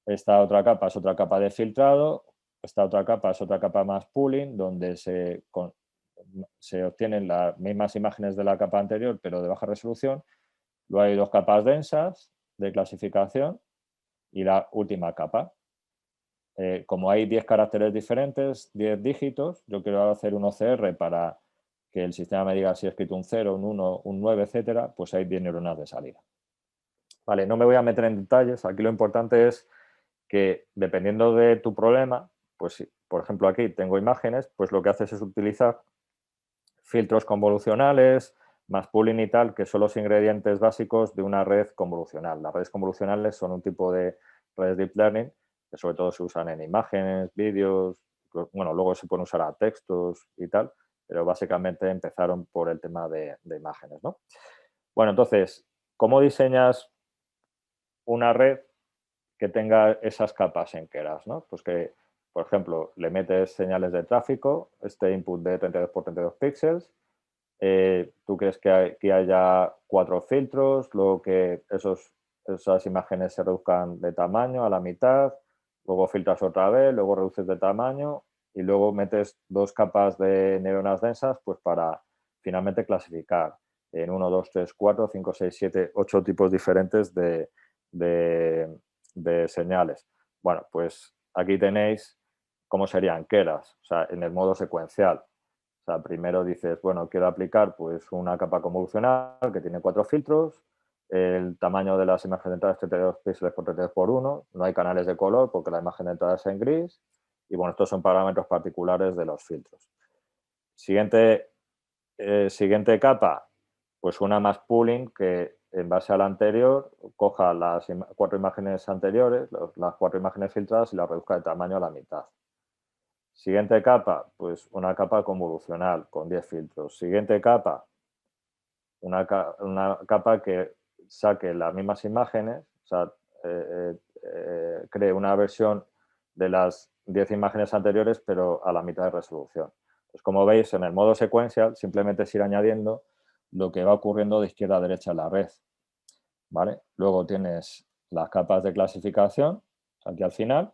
Esta otra capa es otra capa de filtrado. Esta otra capa es otra capa mask pooling, donde se obtienen las mismas imágenes de la capa anterior, pero de baja resolución. Luego hay 2 capas densas de clasificación y la última capa. Como hay 10 caracteres diferentes, 10 dígitos, yo quiero hacer un OCR para que el sistema me diga si he escrito un 0, un 1, un 9, etcétera, pues hay 10 neuronas de salida. Vale, no me voy a meter en detalles, aquí lo importante es que dependiendo de tu problema, pues si, por ejemplo, aquí tengo imágenes, pues lo que haces es utilizar filtros convolucionales, mask pooling y tal, que son los ingredientes básicos de una red convolucional. Las redes convolucionales son un tipo de redes deep learning que sobre todo se usan en imágenes, vídeos, bueno, luego se pueden usar a textos y tal, pero básicamente empezaron por el tema de imágenes, ¿no? Bueno, entonces, ¿cómo diseñas una red que tenga esas capas enteras, ¿no? Pues que, por ejemplo, le metes señales de tráfico, este input de 32 por 32 píxeles, tú quieres que aquí haya 4 filtros, luego que esas imágenes se reduzcan de tamaño a la mitad, luego filtras otra vez, luego reduces de tamaño y luego metes 2 capas de neuronas densas pues para finalmente clasificar en 1, 2, 3, 4, 5, 6, 7, 8 tipos diferentes de, de señales. Bueno, pues aquí tenéis cómo serían keras, o sea, en el modo secuencial. O sea, primero dices, bueno, quiero aplicar pues una capa convolucional que tiene 4 filtros, el tamaño de las imágenes de entrada es 32 píxeles por 32 por 1, no hay canales de color porque la imagen de entrada es en gris y bueno, estos son parámetros particulares de los filtros. Siguiente capa, pues una mask pooling que en base a la anterior coja las 4 imágenes anteriores, las 4 imágenes filtradas y las reduzca de tamaño a la mitad. Siguiente capa, pues una capa convolucional con 10 filtros. Siguiente capa, una capa que saque las mismas imágenes, o sea, cree una versión de las 10 imágenes anteriores, pero a la mitad de resolución. Pues como veis, en el modo secuencial simplemente es ir añadiendo lo que va ocurriendo de izquierda a derecha en la red, ¿vale? Luego tienes las capas de clasificación, aquí al final.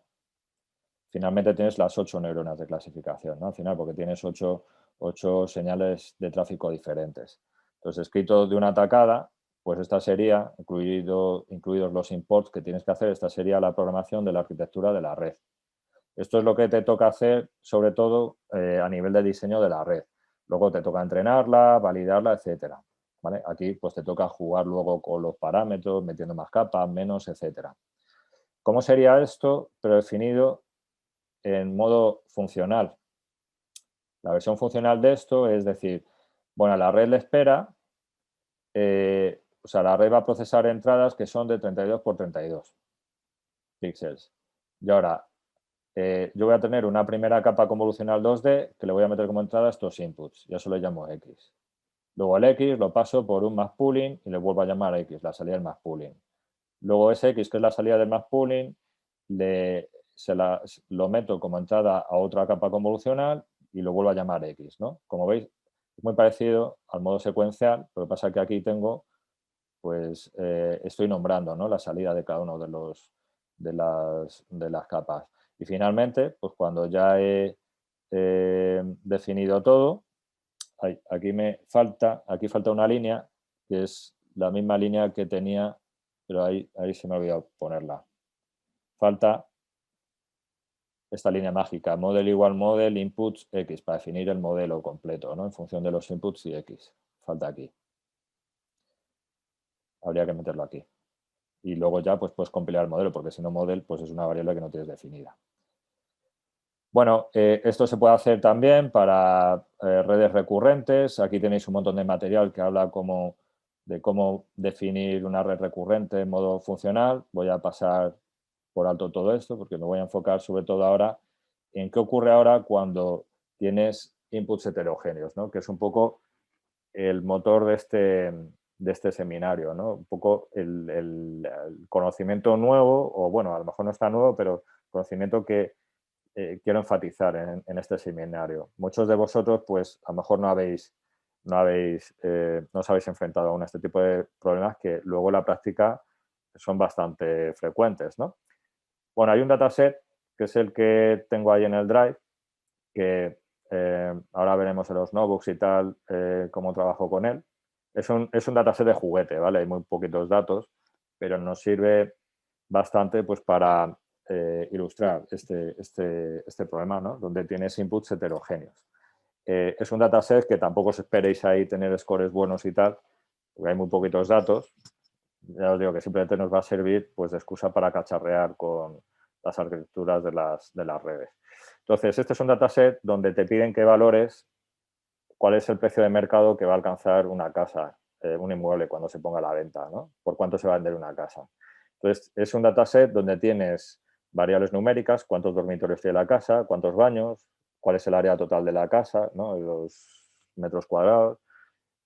Finalmente tienes las 8 neuronas de clasificación, ¿no? Al final, porque tienes 8 señales de tráfico diferentes. Entonces, escrito de una tacada, pues esta sería, incluidos los imports que tienes que hacer, esta sería la programación de la arquitectura de la red. Esto es lo que te toca hacer, sobre todo a nivel de diseño de la red. Luego te toca entrenarla, validarla, etcétera. ¿Vale? Aquí pues te toca jugar luego con los parámetros, metiendo más capas, menos, etcétera. ¿Cómo sería esto predefinido en modo funcional? La versión funcional de esto es decir, bueno, la red le espera, o sea, la red va a procesar entradas que son de 32 por 32 píxeles. Y ahora, yo voy a tener una primera capa convolucional 2D que le voy a meter como entrada estos inputs. Y eso le llamo X. Luego el X lo paso por un mask pooling y le vuelvo a llamar X, la salida del mask pooling. Luego ese X, que es la salida del mask pooling, lo meto como entrada a otra capa convolucional y lo vuelvo a llamar X, ¿no? Como veis, es muy parecido al modo secuencial, lo que pasa es que aquí tengo, pues, estoy nombrando, ¿no? La salida de cada uno de las capas. Y finalmente, pues cuando ya he definido todo, aquí falta una línea, que es la misma línea que tenía, pero ahí se me ha olvidado ponerla. Falta esta línea mágica, model igual model, inputs X, para definir el modelo completo, ¿no? En función de los inputs y X. Falta aquí. Habría que meterlo aquí. Y luego ya pues puedes compilar el modelo, porque si no model pues es una variable que no tienes definida. Bueno, esto se puede hacer también para redes recurrentes. Aquí tenéis un montón de material que habla de cómo definir una red recurrente en modo funcional. Voy a pasar por alto todo esto porque me voy a enfocar sobre todo ahora en qué ocurre ahora cuando tienes inputs heterogéneos, ¿no? Que es un poco el motor de este seminario, ¿no? Un poco el conocimiento nuevo, o bueno, a lo mejor no está nuevo, pero conocimiento que quiero enfatizar en este seminario. Muchos de vosotros, pues, a lo mejor no os habéis enfrentado aún a este tipo de problemas que luego en la práctica son bastante frecuentes, ¿no? Bueno, hay un dataset que es el que tengo ahí en el Drive, que ahora veremos en los notebooks y tal cómo trabajo con él. Es un dataset de juguete, ¿vale? Hay muy poquitos datos, pero nos sirve bastante pues, para ilustrar este problema, ¿no? Donde tienes inputs heterogéneos. Es un dataset que tampoco os esperéis ahí tener scores buenos y tal, porque hay muy poquitos datos. Ya os digo que simplemente nos va a servir pues, de excusa para cacharrear con las arquitecturas de las redes. Entonces, este es un dataset donde te piden que valores cuál es el precio de mercado que va a alcanzar una casa, un inmueble cuando se ponga a la venta, ¿no? Por cuánto se va a vender una casa. Entonces, es un dataset donde tienes variables numéricas, cuántos dormitorios tiene la casa, cuántos baños, cuál es el área total de la casa, ¿no? Los metros cuadrados,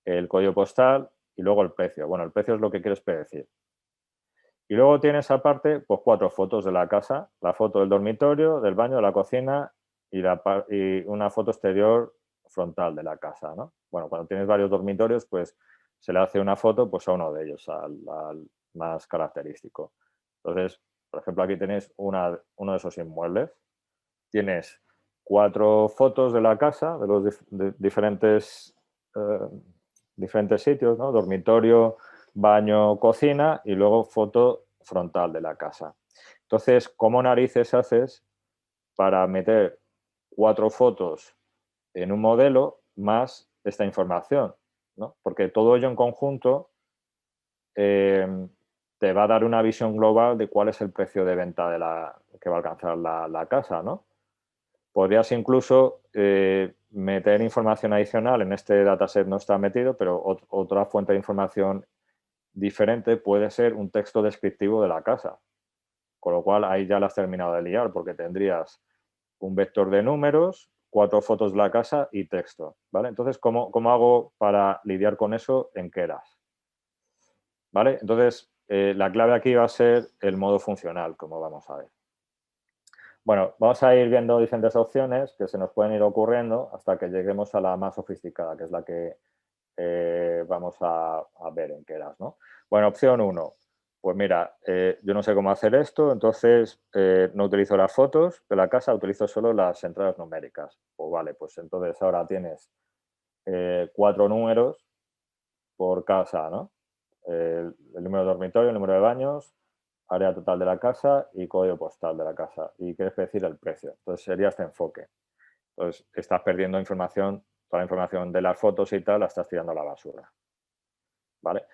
el código postal y luego el precio. Bueno, el precio es lo que quieres predecir. Y luego tienes aparte pues 4 fotos de la casa, la foto del dormitorio, del baño, de la cocina y una foto exterior frontal de la casa, ¿no? Bueno, cuando tienes varios dormitorios, pues se le hace una foto pues, a uno de ellos, al más característico. Entonces, por ejemplo, aquí tenéis uno de esos inmuebles. Tienes 4 fotos de la casa, de los diferentes sitios, ¿no? Dormitorio, baño, cocina y luego foto frontal de la casa. Entonces, ¿cómo narices haces para meter 4 fotos en un modelo más esta información? ¿No? Porque todo ello en conjunto te va a dar una visión global de cuál es el precio de venta que va a alcanzar la casa, ¿no? Podrías incluso meter información adicional, en este dataset no está metido, pero otra fuente de información diferente puede ser un texto descriptivo de la casa. Con lo cual ahí ya la has terminado de liar, porque tendrías un vector de números, 4 fotos de la casa y texto. ¿Vale? Entonces, ¿cómo hago para lidiar con eso en Keras? ¿Vale? Entonces, la clave aquí va a ser el modo funcional, como vamos a ver. Bueno, vamos a ir viendo diferentes opciones que se nos pueden ir ocurriendo hasta que lleguemos a la más sofisticada, que es la que vamos a ver en Keras, ¿no? Bueno, opción 1. Pues mira, yo no sé cómo hacer esto, entonces no utilizo las fotos de la casa, utilizo solo las entradas numéricas. Pues vale, pues entonces ahora tienes 4 números por casa, ¿no? El número de dormitorio, el número de baños, área total de la casa y código postal de la casa. Y quieres decir el precio. Entonces sería este enfoque. Entonces estás perdiendo información, toda la información de las fotos y tal la estás tirando a la basura. ¿Vale?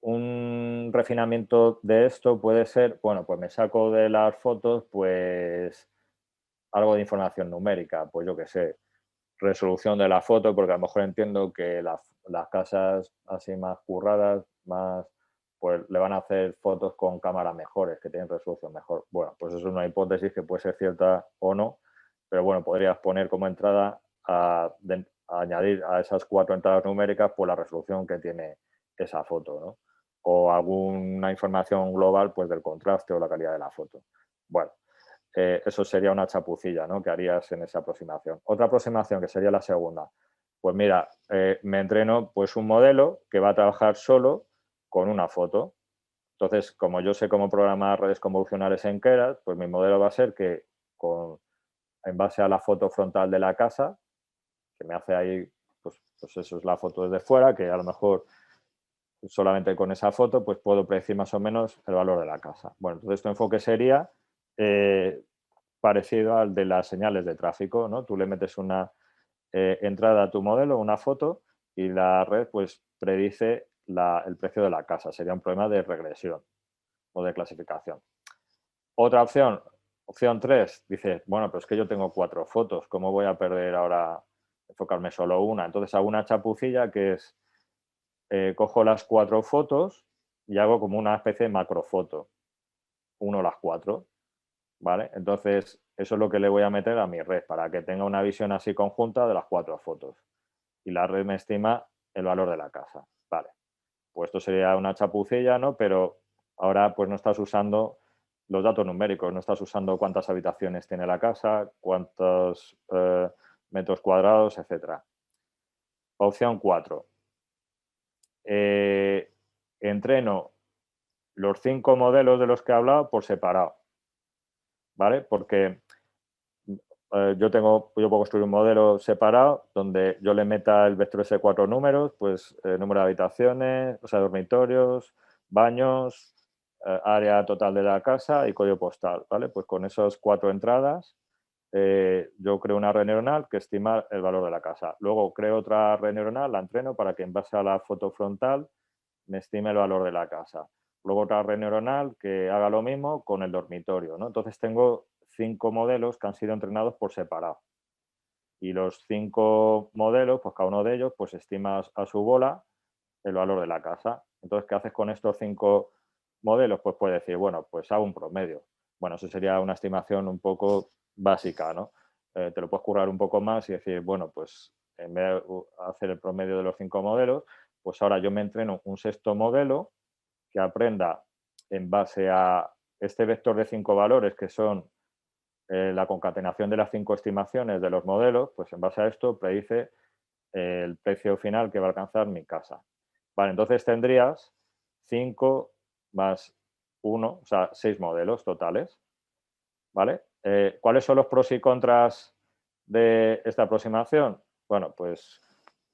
Un refinamiento de esto puede ser, bueno, pues me saco de las fotos pues algo de información numérica, pues yo qué sé, resolución de la foto, porque a lo mejor entiendo que las casas así más curradas, pues le van a hacer fotos con cámaras mejores, que tienen resolución mejor. Bueno, pues eso es una hipótesis que puede ser cierta o no, pero bueno, podrías poner como entrada a añadir a esas 4 entradas numéricas pues la resolución que tiene esa foto, ¿no? O alguna información global pues del contraste o la calidad de la foto. Bueno, eso sería una chapucilla, ¿no? Que harías en esa aproximación. Otra aproximación, que sería la segunda. Pues mira, me entreno pues un modelo que va a trabajar solo con una foto. Entonces, como yo sé cómo programar redes convolucionales en Keras, pues mi modelo va a ser que en base a la foto frontal de la casa, que me hace ahí, pues eso es la foto desde fuera, que a lo mejor solamente con esa foto pues puedo predecir más o menos el valor de la casa. Bueno, entonces tu enfoque sería parecido al de las señales de tráfico, ¿no? Tú le metes una entrada a tu modelo, una foto, y la red pues predice el precio de la casa. Sería un problema de regresión o de clasificación. Otra opción, opción 3, dices, bueno, pero es que yo tengo 4 fotos, ¿cómo voy a perder ahora enfocarme solo una? Entonces hago una chapucilla que es, cojo las 4 fotos y hago como una especie de macrofoto, uno las 4, ¿vale? Entonces eso es lo que le voy a meter a mi red para que tenga una visión así conjunta de las 4 fotos. Y la red me estima el valor de la casa, ¿vale? Pues esto sería una chapucilla, ¿no? Pero ahora pues no estás usando los datos numéricos, no estás usando cuántas habitaciones tiene la casa, cuántos metros cuadrados, etcétera. Opción 4. Entreno los 5 modelos de los que he hablado por separado, ¿vale? Porque yo puedo construir un modelo separado donde yo le meta el vector ese 4 números, pues número de habitaciones, o sea, dormitorios, baños, área total de la casa y código postal, ¿vale? Pues con esas 4 entradas yo creo una red neuronal que estima el valor de la casa. Luego creo otra red neuronal, la entreno para que en base a la foto frontal me estime el valor de la casa. Luego otra red neuronal que haga lo mismo con el dormitorio, ¿no? Entonces tengo 5 modelos que han sido entrenados por separado. Y los 5 modelos, pues cada uno de ellos, pues estima a su bola el valor de la casa. Entonces, ¿qué haces con estos 5 modelos? Pues puedes decir, bueno, pues hago un promedio. Bueno, eso sería una estimación un poco básica, ¿no? Te lo puedes currar un poco más y decir, bueno, pues en vez de hacer el promedio de los 5 modelos, pues ahora yo me entreno un sexto modelo que aprenda en base a este vector de 5 valores que son la concatenación de las 5 estimaciones de los modelos, pues en base a esto predice el precio final que va a alcanzar mi casa. Vale, entonces tendrías 5 más 1, o sea, 6 modelos totales. ¿Vale? ¿Cuáles son los pros y contras de esta aproximación? Bueno, pues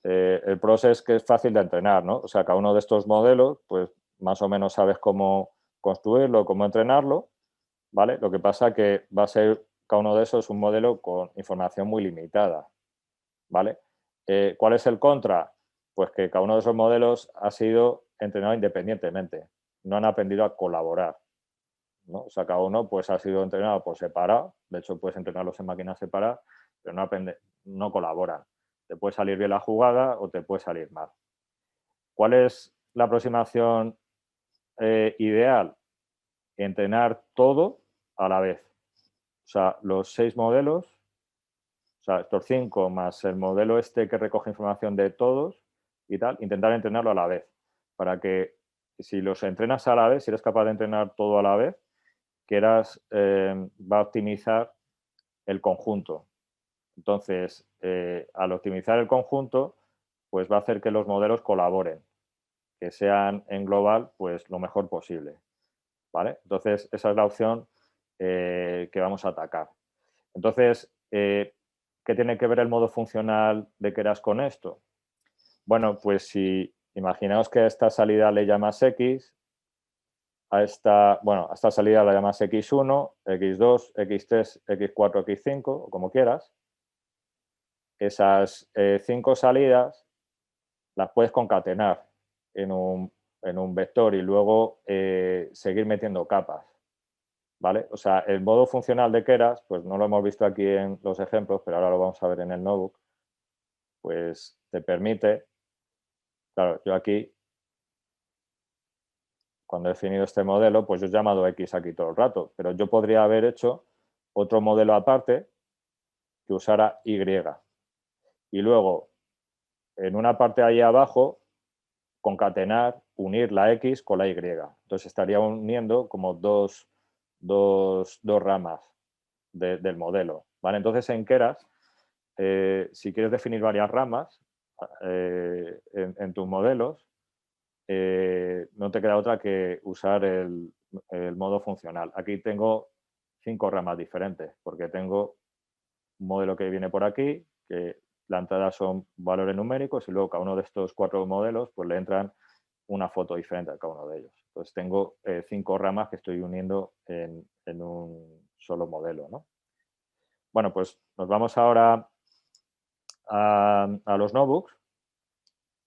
el pros es que es fácil de entrenar, ¿no? O sea, cada uno de estos modelos, pues más o menos sabes cómo construirlo, cómo entrenarlo, ¿vale? Lo que pasa que va a ser cada uno de esos un modelo con información muy limitada, ¿vale? ¿Cuál es el contra? Pues que cada uno de esos modelos ha sido entrenado independientemente, no han aprendido a colaborar, ¿no? O sea, cada uno pues, ha sido entrenado por separado, de hecho puedes entrenarlos en máquinas separadas, pero no colaboran. Te puede salir bien la jugada o te puede salir mal. ¿Cuál es la aproximación ideal? Entrenar todo a la vez. O sea, los 6 modelos, o sea, estos 5 más el modelo este que recoge información de todos y tal, intentar entrenarlo a la vez. Para que si los entrenas a la vez, si eres capaz de entrenar todo a la vez, va a optimizar el conjunto. Entonces, al optimizar el conjunto, pues va a hacer que los modelos colaboren, que sean en global pues lo mejor posible. ¿Vale? Entonces, esa es la opción que vamos a atacar. Entonces, ¿qué tiene que ver el modo funcional de Keras con esto? Bueno, pues si imaginaos que a esta salida le llamas X, a esta salida la llamas X1, X2, X3, X4, X5, o como quieras. Esas 5 salidas las puedes concatenar en un vector y luego seguir metiendo capas, ¿vale? O sea, el modo funcional de Keras, pues no lo hemos visto aquí en los ejemplos, pero ahora lo vamos a ver en el notebook, pues te permite, claro, yo aquí, cuando he definido este modelo, pues yo he llamado X aquí todo el rato, pero yo podría haber hecho otro modelo aparte que usara Y. Y luego, en una parte ahí abajo, concatenar, unir la X con la Y. Entonces estaría uniendo como dos ramas del modelo. ¿Vale? Entonces en Keras, si quieres definir varias ramas en tus modelos, no te queda otra que usar el modo funcional. Aquí tengo 5 ramas diferentes, porque tengo un modelo que viene por aquí, que la entrada son valores numéricos y luego cada uno de estos 4 modelos pues le entran una foto diferente a cada uno de ellos. Entonces tengo 5 ramas que estoy uniendo en un solo modelo, ¿no? Bueno, pues nos vamos ahora a los notebooks.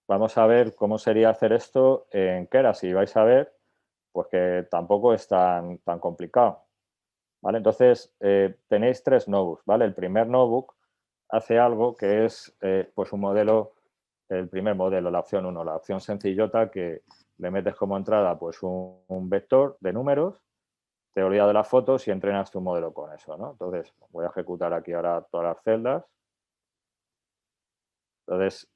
Vamos a ver cómo sería hacer esto en Keras y vais a ver pues que tampoco es tan complicado. ¿Vale? Entonces, tenéis 3 notebooks, ¿vale? El primer notebook hace algo que es pues un modelo, el primer modelo, la opción 1, la opción sencillota que le metes como entrada pues un vector de números, teoría de las fotos y entrenas tu modelo con eso, ¿no? Entonces, voy a ejecutar aquí ahora todas las celdas. Entonces,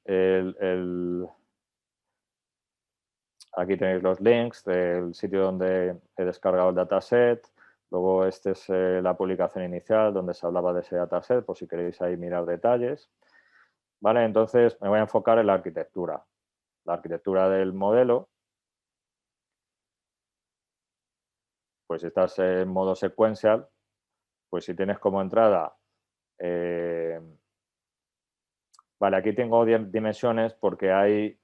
aquí tenéis los links del sitio donde he descargado el dataset. Luego, esta es la publicación inicial donde se hablaba de ese dataset, por si queréis ahí mirar detalles. Vale, entonces me voy a enfocar en la arquitectura. La arquitectura del modelo. Pues si estás en modo sequential, pues si tienes como entrada... vale, aquí tengo 10 dimensiones porque hay...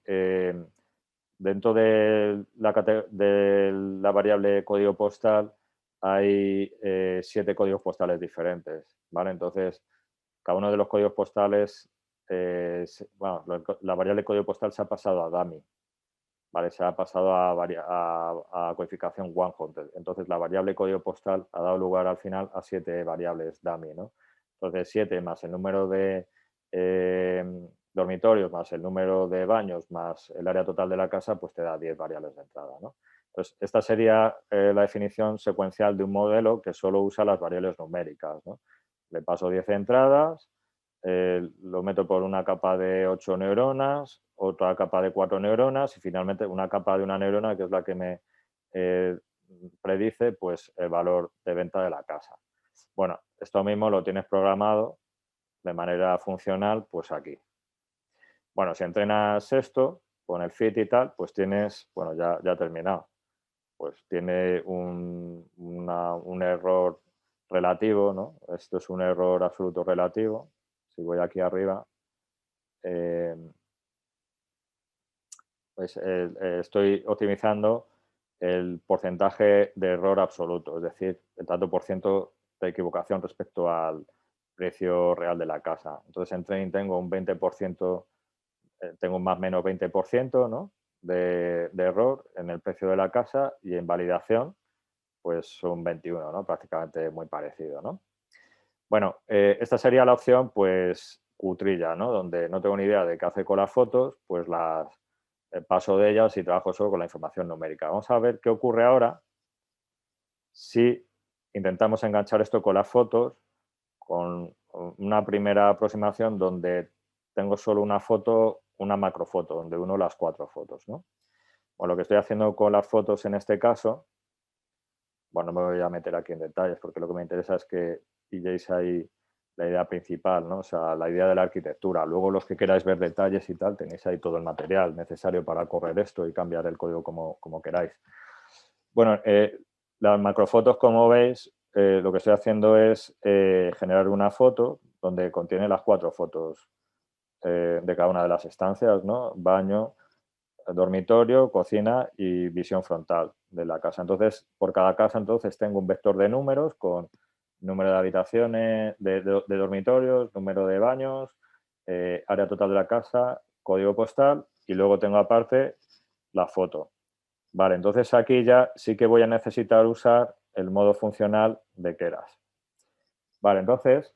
dentro de la variable código postal hay 7 códigos postales diferentes, ¿vale? Entonces, cada uno de los códigos postales, bueno, la variable código postal se ha pasado a dummy, ¿vale? Se ha pasado a codificación one hunted. Entonces, la variable código postal ha dado lugar al final a 7 variables dummy, ¿no? Entonces, 7 más el número de dormitorios, más el número de baños, más el área total de la casa, pues te da 10 variables de entrada, ¿no? Entonces, esta sería la definición secuencial de un modelo que solo usa las variables numéricas, ¿no? Le paso 10 entradas, lo meto por una capa de 8 neuronas, otra capa de 4 neuronas y finalmente una capa de una neurona que es la que me predice pues, el valor de venta de la casa. Bueno, esto mismo lo tienes programado de manera funcional pues aquí. Bueno, si entrenas esto con el fit y tal, pues tienes, bueno, ya terminado. Pues tiene un error relativo, ¿no? Esto es un error absoluto relativo. Si voy aquí arriba, pues estoy optimizando el porcentaje de error absoluto, es decir, el tanto por ciento de equivocación respecto al precio real de la casa. Entonces en training tengo un 20%, tengo un más o menos 20%, ¿no? de error en el precio de la casa y en validación pues son 21, ¿no? Prácticamente muy parecido, ¿no? Bueno, esta sería la opción, pues, cutrilla, ¿no? Donde no tengo ni idea de qué hace con las fotos, pues las paso de ellas y trabajo solo con la información numérica. Vamos a ver qué ocurre ahora si intentamos enganchar esto con las fotos, con una primera aproximación donde tengo solo una foto, una macrofoto, donde uno las 4 fotos, ¿no? Bueno, lo que estoy haciendo con las fotos en este caso, bueno, no me voy a meter aquí en detalles porque lo que me interesa es que pilléis ahí la idea principal, ¿no? O sea, la idea de la arquitectura. Luego los que queráis ver detalles y tal, tenéis ahí todo el material necesario para correr esto y cambiar el código como queráis. Bueno, las macrofotos, como veis, lo que estoy haciendo es generar una foto donde contiene las 4 fotos de cada una de las estancias, ¿no? Baño, dormitorio, cocina y visión frontal de la casa. Entonces, por cada casa, entonces tengo un vector de números con número de habitaciones, de dormitorios, número de baños, área total de la casa, código postal y luego tengo aparte la foto. Vale, entonces aquí ya sí que voy a necesitar usar el modo funcional de Keras. Vale, entonces,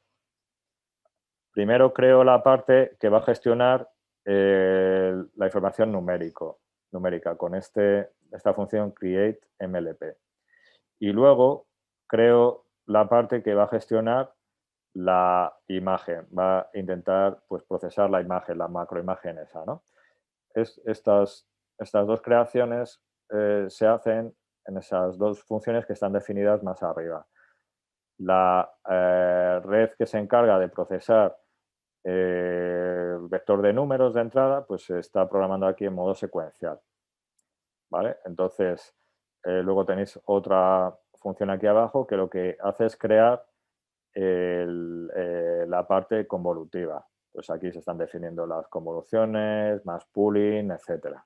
primero creo la parte que va a gestionar la información numérica con esta función createMLP. Y luego creo la parte que va a gestionar la imagen, va a intentar pues, procesar la imagen, la macroimagen esa, ¿no? Estas 2 creaciones se hacen en esas 2 funciones que están definidas más arriba. La red que se encarga de procesar el vector de números de entrada, pues se está programando aquí en modo secuencial. ¿Vale? Entonces, luego tenéis otra función aquí abajo que lo que hace es crear la parte convolutiva. Pues aquí se están definiendo las convoluciones, más pooling, etcétera.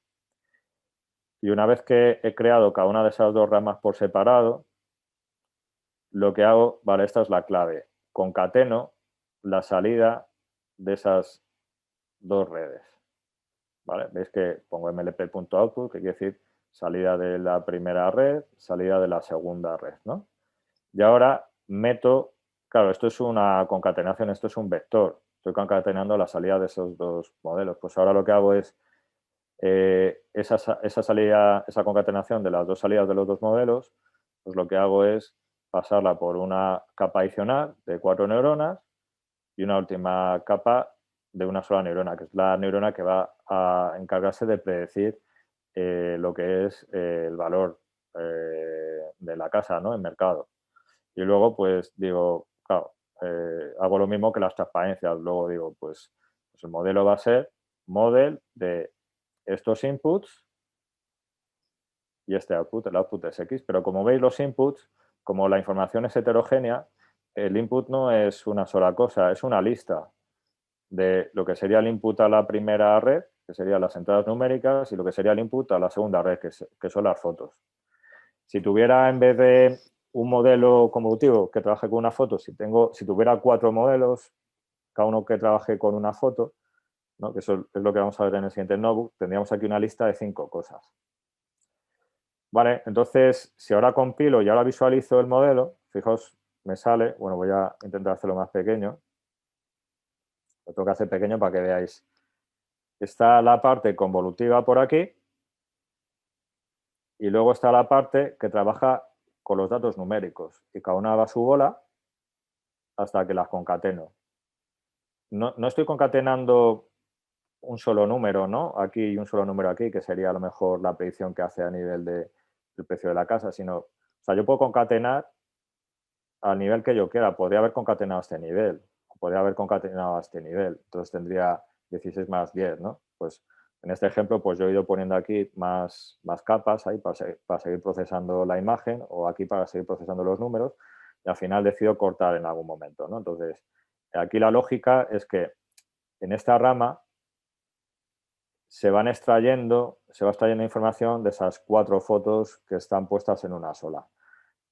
Y una vez que he creado cada una de esas dos ramas por separado, lo que hago, vale, esta es la clave, concateno la salida de esas dos redes. ¿Vale? Veis que pongo mlp.output, que quiere decir salida de la primera red, salida de la segunda red, ¿no? Y ahora meto, claro, esto es una concatenación, esto es un vector. Estoy concatenando la salida de esos dos modelos. Pues ahora lo que hago es esa salida, esa concatenación de las dos salidas de los dos modelos, pues lo que hago es pasarla por una capa adicional de 4 neuronas y una última capa de una sola neurona, que es la neurona que va a encargarse de predecir lo que es el valor de la casa, ¿no? En mercado. Y luego, pues digo, claro, hago lo mismo que las transparencias. Luego digo, pues el modelo va a ser model de estos inputs y este output. El output es X, pero como veis los inputs, como la información es heterogénea, el input no es una sola cosa, es una lista de lo que sería el input a la primera red, que serían las entradas numéricas, y lo que sería el input a la segunda red, que son las fotos. Si tuviera, en vez de un modelo convolutivo que trabaje con una foto, si tuviera 4 modelos, cada uno que trabaje con una foto, ¿no? Que eso es lo que vamos a ver en el siguiente notebook, tendríamos aquí una lista de 5 cosas. Vale, entonces, si ahora compilo y ahora visualizo el modelo, fijaos, me sale, bueno, voy a intentar hacerlo más pequeño, lo tengo que hacer pequeño para que veáis. Está la parte convolutiva por aquí y luego está la parte que trabaja con los datos numéricos y cada una va a su bola hasta que las concateno. No estoy concatenando un solo número, ¿no? Aquí y un solo número aquí, que sería a lo mejor la predicción que hace a nivel del precio de la casa, sino, o sea, yo puedo concatenar al nivel que yo quiera. Podría haber concatenado a este nivel, podría haber concatenado a este nivel. Entonces tendría 16 más 10, ¿no? Pues en este ejemplo, pues yo he ido poniendo aquí más capas ahí para seguir procesando la imagen o aquí para seguir procesando los números y al final decido cortar en algún momento, ¿no? Entonces, aquí la lógica es que en esta rama se va extrayendo información de esas 4 fotos que están puestas en una sola.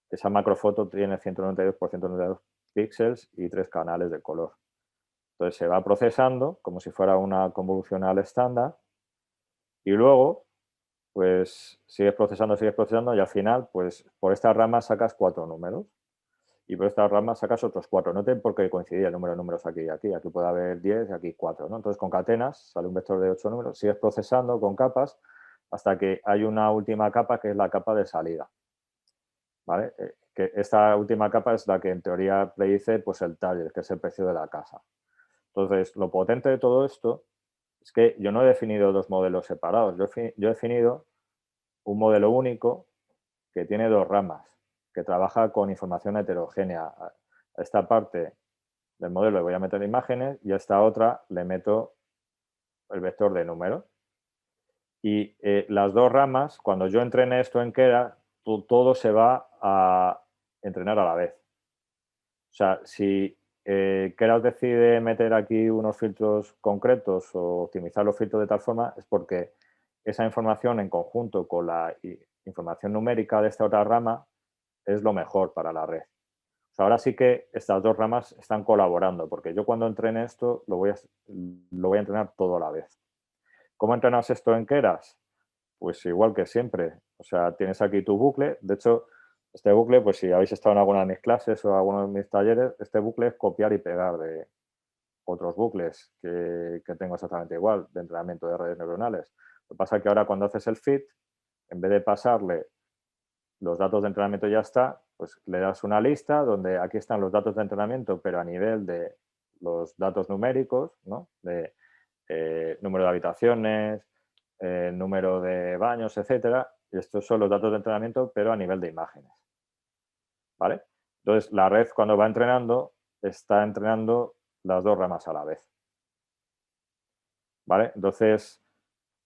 Esa macrofoto tiene 192 por 192 píxeles y 3 canales de color. Entonces se va procesando como si fuera una convolucional estándar y luego pues sigues procesando y al final pues por esta rama sacas 4 números y por esta rama sacas otros 4. No tiene por qué coincidir el número de números aquí y aquí. Aquí puede haber 10 y aquí 4, ¿no? Entonces concatenas, sale un vector de 8 números, sigues procesando con capas hasta que hay una última capa que es la capa de salida. ¿Vale? Que esta última capa es la que en teoría predice pues, el target, que es el precio de la casa. Entonces, lo potente de todo esto es que yo no he definido dos modelos separados. Yo he definido un modelo único que tiene 2 ramas, que trabaja con información heterogénea. A esta parte del modelo le voy a meter imágenes y a esta otra le meto el vector de números. Y las 2 ramas, cuando yo entrene esto en Keras, todo se va a entrenar a la vez. O sea, si Keras decide meter aquí unos filtros concretos o optimizar los filtros de tal forma, es porque esa información en conjunto con la información numérica de esta otra rama es lo mejor para la red. O sea, ahora sí que estas 2 ramas están colaborando, porque yo cuando entrene esto lo voy a entrenar todo a la vez. ¿Cómo entrenas esto en Keras? Pues igual que siempre. O sea, tienes aquí tu bucle. De hecho, este bucle, pues si habéis estado en alguna de mis clases o alguno de mis talleres, este bucle es copiar y pegar de otros bucles que tengo exactamente igual de entrenamiento de redes neuronales. Lo que pasa es que ahora cuando haces el fit, en vez de pasarle los datos de entrenamiento ya está, pues le das una lista donde aquí están los datos de entrenamiento, pero a nivel de los datos numéricos, ¿no? De número de habitaciones, número de baños, etcétera. Y estos son los datos de entrenamiento, pero a nivel de imágenes. ¿Vale? Entonces, la red cuando va entrenando, está entrenando las 2 ramas a la vez. ¿Vale? Entonces,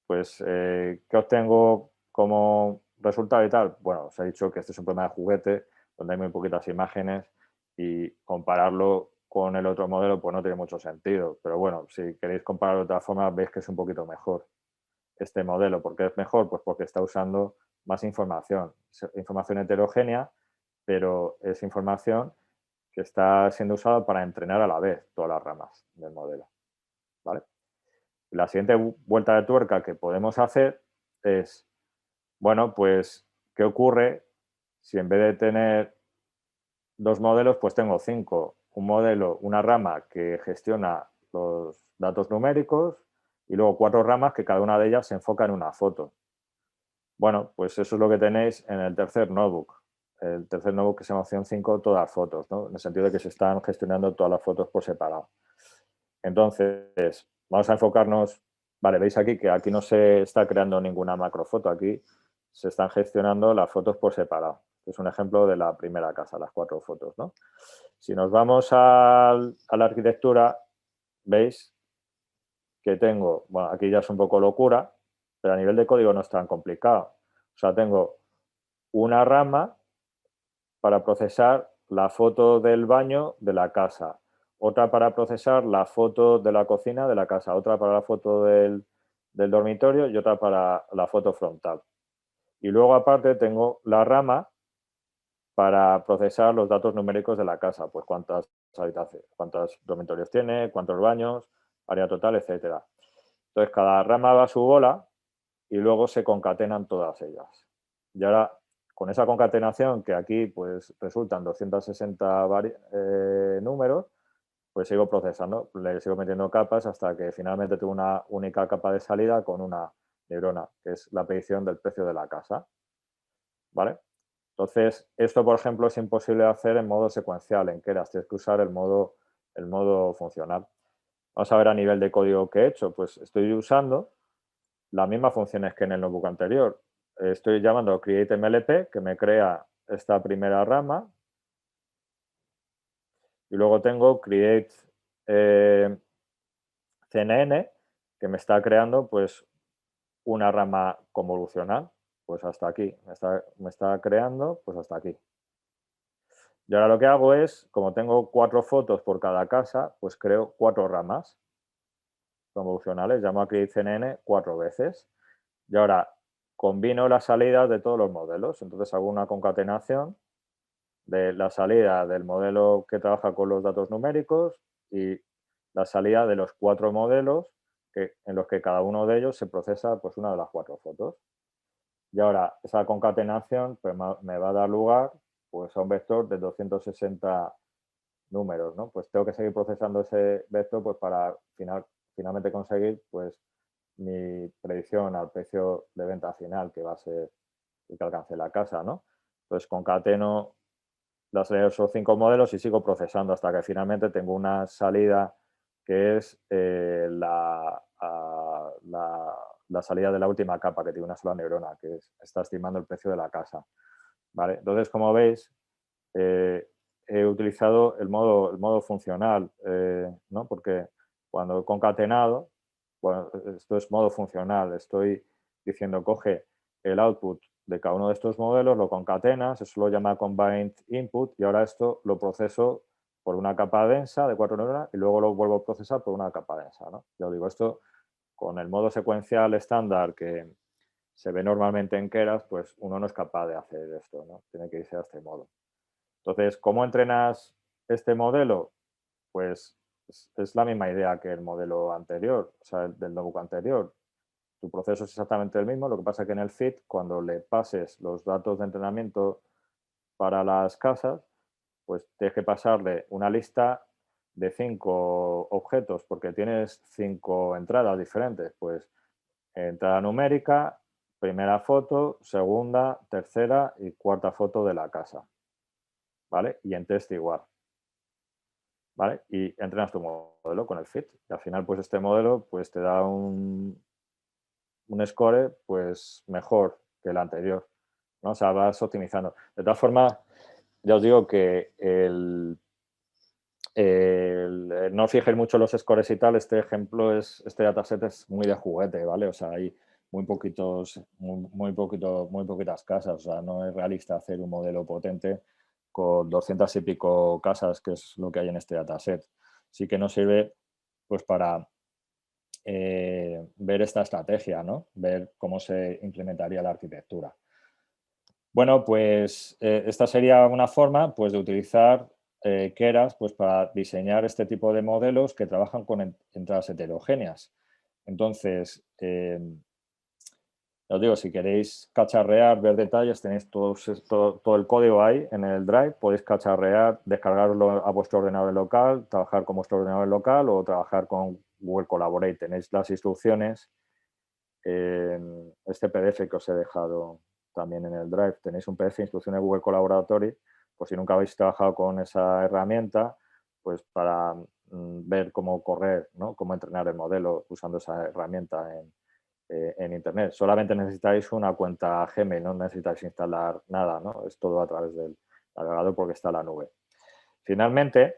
pues, ¿qué obtengo como resultado y tal? Bueno, os he dicho que este es un programa de juguete donde hay muy poquitas imágenes y compararlo con el otro modelo pues no tiene mucho sentido. Pero bueno, si queréis compararlo de otra forma, veis que es un poquito mejor este modelo. ¿Por qué es mejor? Pues porque está usando más información, información heterogénea, pero es información que está siendo usada para entrenar a la vez todas las ramas del modelo. ¿Vale? La siguiente vuelta de tuerca que podemos hacer es, bueno, pues, ¿qué ocurre si en vez de tener dos modelos, pues tengo cinco? Un modelo, una rama que gestiona los datos numéricos y luego cuatro ramas que cada una de ellas se enfoca en una foto. Bueno, pues eso es lo que tenéis en el tercer notebook. El tercer notebook que se llama opción 5, todas fotos, ¿no? En el sentido de que se están gestionando todas las fotos por separado. Entonces, vamos a enfocarnos, vale, veis aquí que aquí no se está creando ninguna macrofoto, aquí se están gestionando las fotos por separado. Es un ejemplo de la primera casa, las cuatro fotos, ¿no? Si nos vamos a la arquitectura, veis que tengo, bueno, aquí ya es un poco locura, pero a nivel de código no es tan complicado. O sea, tengo una rama para procesar la foto del baño de la casa, otra para procesar la foto de la cocina de la casa, otra para la foto del dormitorio y otra para la foto frontal. Y luego aparte tengo la rama para procesar los datos numéricos de la casa, pues cuántas habitaciones, cuántos dormitorios tiene, cuántos baños, área total, etcétera. Entonces cada rama va a su bola y luego se concatenan todas ellas. Y ahora, con esa concatenación, que aquí pues resultan 260 números, pues sigo procesando, le sigo metiendo capas hasta que finalmente tengo una única capa de salida con una neurona, que es la predicción del precio de la casa. ¿Vale? Entonces, esto, por ejemplo, es imposible de hacer en modo secuencial, en Keras, tienes que usar el modo funcional. Vamos a ver a nivel de código que he hecho. Pues estoy usando las mismas funciones que en el notebook anterior. Estoy llamando createMLP, que me crea esta primera rama, y luego tengo create CNN, que me está creando pues una rama convolucional, pues hasta aquí, me está creando pues hasta aquí. Y ahora lo que hago es, como tengo cuatro fotos por cada casa, pues creo cuatro ramas convolucionales, llamo a createCNN cuatro veces. Y ahora combino las salidas de todos los modelos. Entonces hago una concatenación de la salida del modelo que trabaja con los datos numéricos y la salida de los cuatro modelos en los que cada uno de ellos se procesa pues, una de las cuatro fotos. Y ahora esa concatenación pues, me va a dar lugar pues, a un vector de 260 números, ¿no? Pues tengo que seguir procesando ese vector pues, para finalmente conseguir pues, mi predicción al precio de venta final, que va a ser el que alcance la casa, ¿no? Entonces concateno las de esos cinco modelos y sigo procesando hasta que finalmente tengo una salida que es la salida de la última capa, que tiene una sola neurona, que está estimando el precio de la casa. ¿Vale? Entonces, como veis, he utilizado el modo funcional, ¿no? Porque cuando he concatenado, bueno, esto es modo funcional, estoy diciendo coge el output de cada uno de estos modelos, lo concatenas, eso lo llama combined input y ahora esto lo proceso por una capa densa de 4 neuronas y luego lo vuelvo a procesar por una capa densa, ¿no? Yo digo, esto con el modo secuencial estándar que se ve normalmente en Keras, pues uno no es capaz de hacer esto, ¿no? Tiene que irse a este modo. Entonces, ¿cómo entrenas este modelo? Pues es la misma idea que el modelo anterior, o sea, del notebook anterior. Tu proceso es exactamente el mismo, lo que pasa es que en el fit, cuando le pases los datos de entrenamiento para las casas, pues tienes que pasarle una lista de 5 objetos, porque tienes 5 entradas diferentes. Pues entrada numérica, primera foto, segunda, tercera y cuarta foto de la casa. ¿Vale? Y en test igual. ¿Vale? Y entrenas tu modelo con el fit. Y al final, pues este modelo pues, te da un score pues, mejor que el anterior. ¿No? O sea, vas optimizando. De todas formas, ya os digo que no os fijéis mucho los scores y tal. Este ejemplo, este dataset es muy de juguete, ¿vale? O sea, hay muy poquitas casas. O sea, no es realista hacer un modelo potente con 200 y pico casas, que es lo que hay en este dataset. Sí que nos sirve pues para ver esta estrategia, ¿no? Ver cómo se implementaría la arquitectura. Bueno, pues esta sería una forma pues, de utilizar Keras pues, para diseñar este tipo de modelos que trabajan con entradas heterogéneas. Entonces, os digo, si queréis cacharrear, ver detalles, tenéis todo el código ahí en el Drive, podéis cacharrear, descargarlo a vuestro ordenador local, trabajar con vuestro ordenador local o trabajar con Google Collaborate. Tenéis las instrucciones en este PDF que os he dejado también en el Drive. Tenéis un PDF de instrucciones de Google Collaboratory, por si nunca habéis trabajado con esa herramienta, pues para ver cómo correr, ¿no? Cómo entrenar el modelo usando esa herramienta en Internet. Solamente necesitáis una cuenta Gmail, no necesitáis instalar nada, ¿no? Es todo a través del navegador porque está en la nube. Finalmente,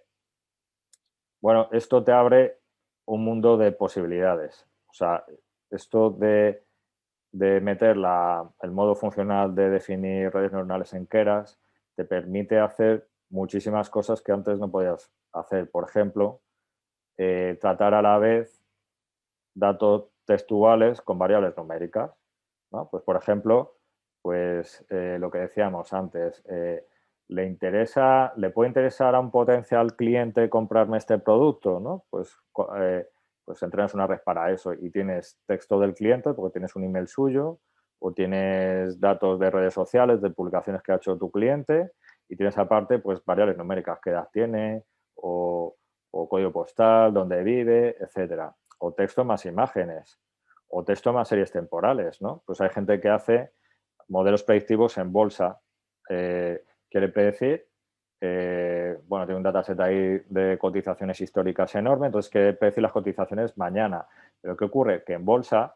bueno, esto te abre un mundo de posibilidades. O sea, esto de meter el modo funcional de definir redes neuronales en Keras te permite hacer muchísimas cosas que antes no podías hacer. Por ejemplo, tratar a la vez datos textuales con variables numéricas, ¿no? Pues, por ejemplo, pues lo que decíamos antes, le puede interesar a un potencial cliente comprarme este producto, ¿no? Pues entrenas una red para eso y tienes texto del cliente porque tienes un email suyo o tienes datos de redes sociales, de publicaciones que ha hecho tu cliente y tienes aparte pues variables numéricas, qué edad tiene o código postal, dónde vive, etcétera. O texto más imágenes o texto más series temporales, ¿no? Pues hay gente que hace modelos predictivos en bolsa. Quiere predecir, bueno, tiene un dataset ahí de cotizaciones históricas enorme, entonces quiere predecir las cotizaciones mañana. Pero ¿qué ocurre? Que en bolsa,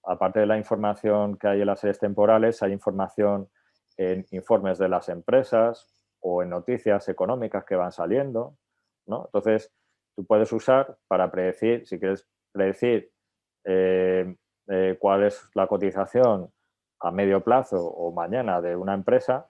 aparte de la información que hay en las series temporales, hay información en informes de las empresas o en noticias económicas que van saliendo, ¿no? Entonces, tú puedes usar para predecir, si quieres predecir cuál es la cotización a medio plazo o mañana de una empresa,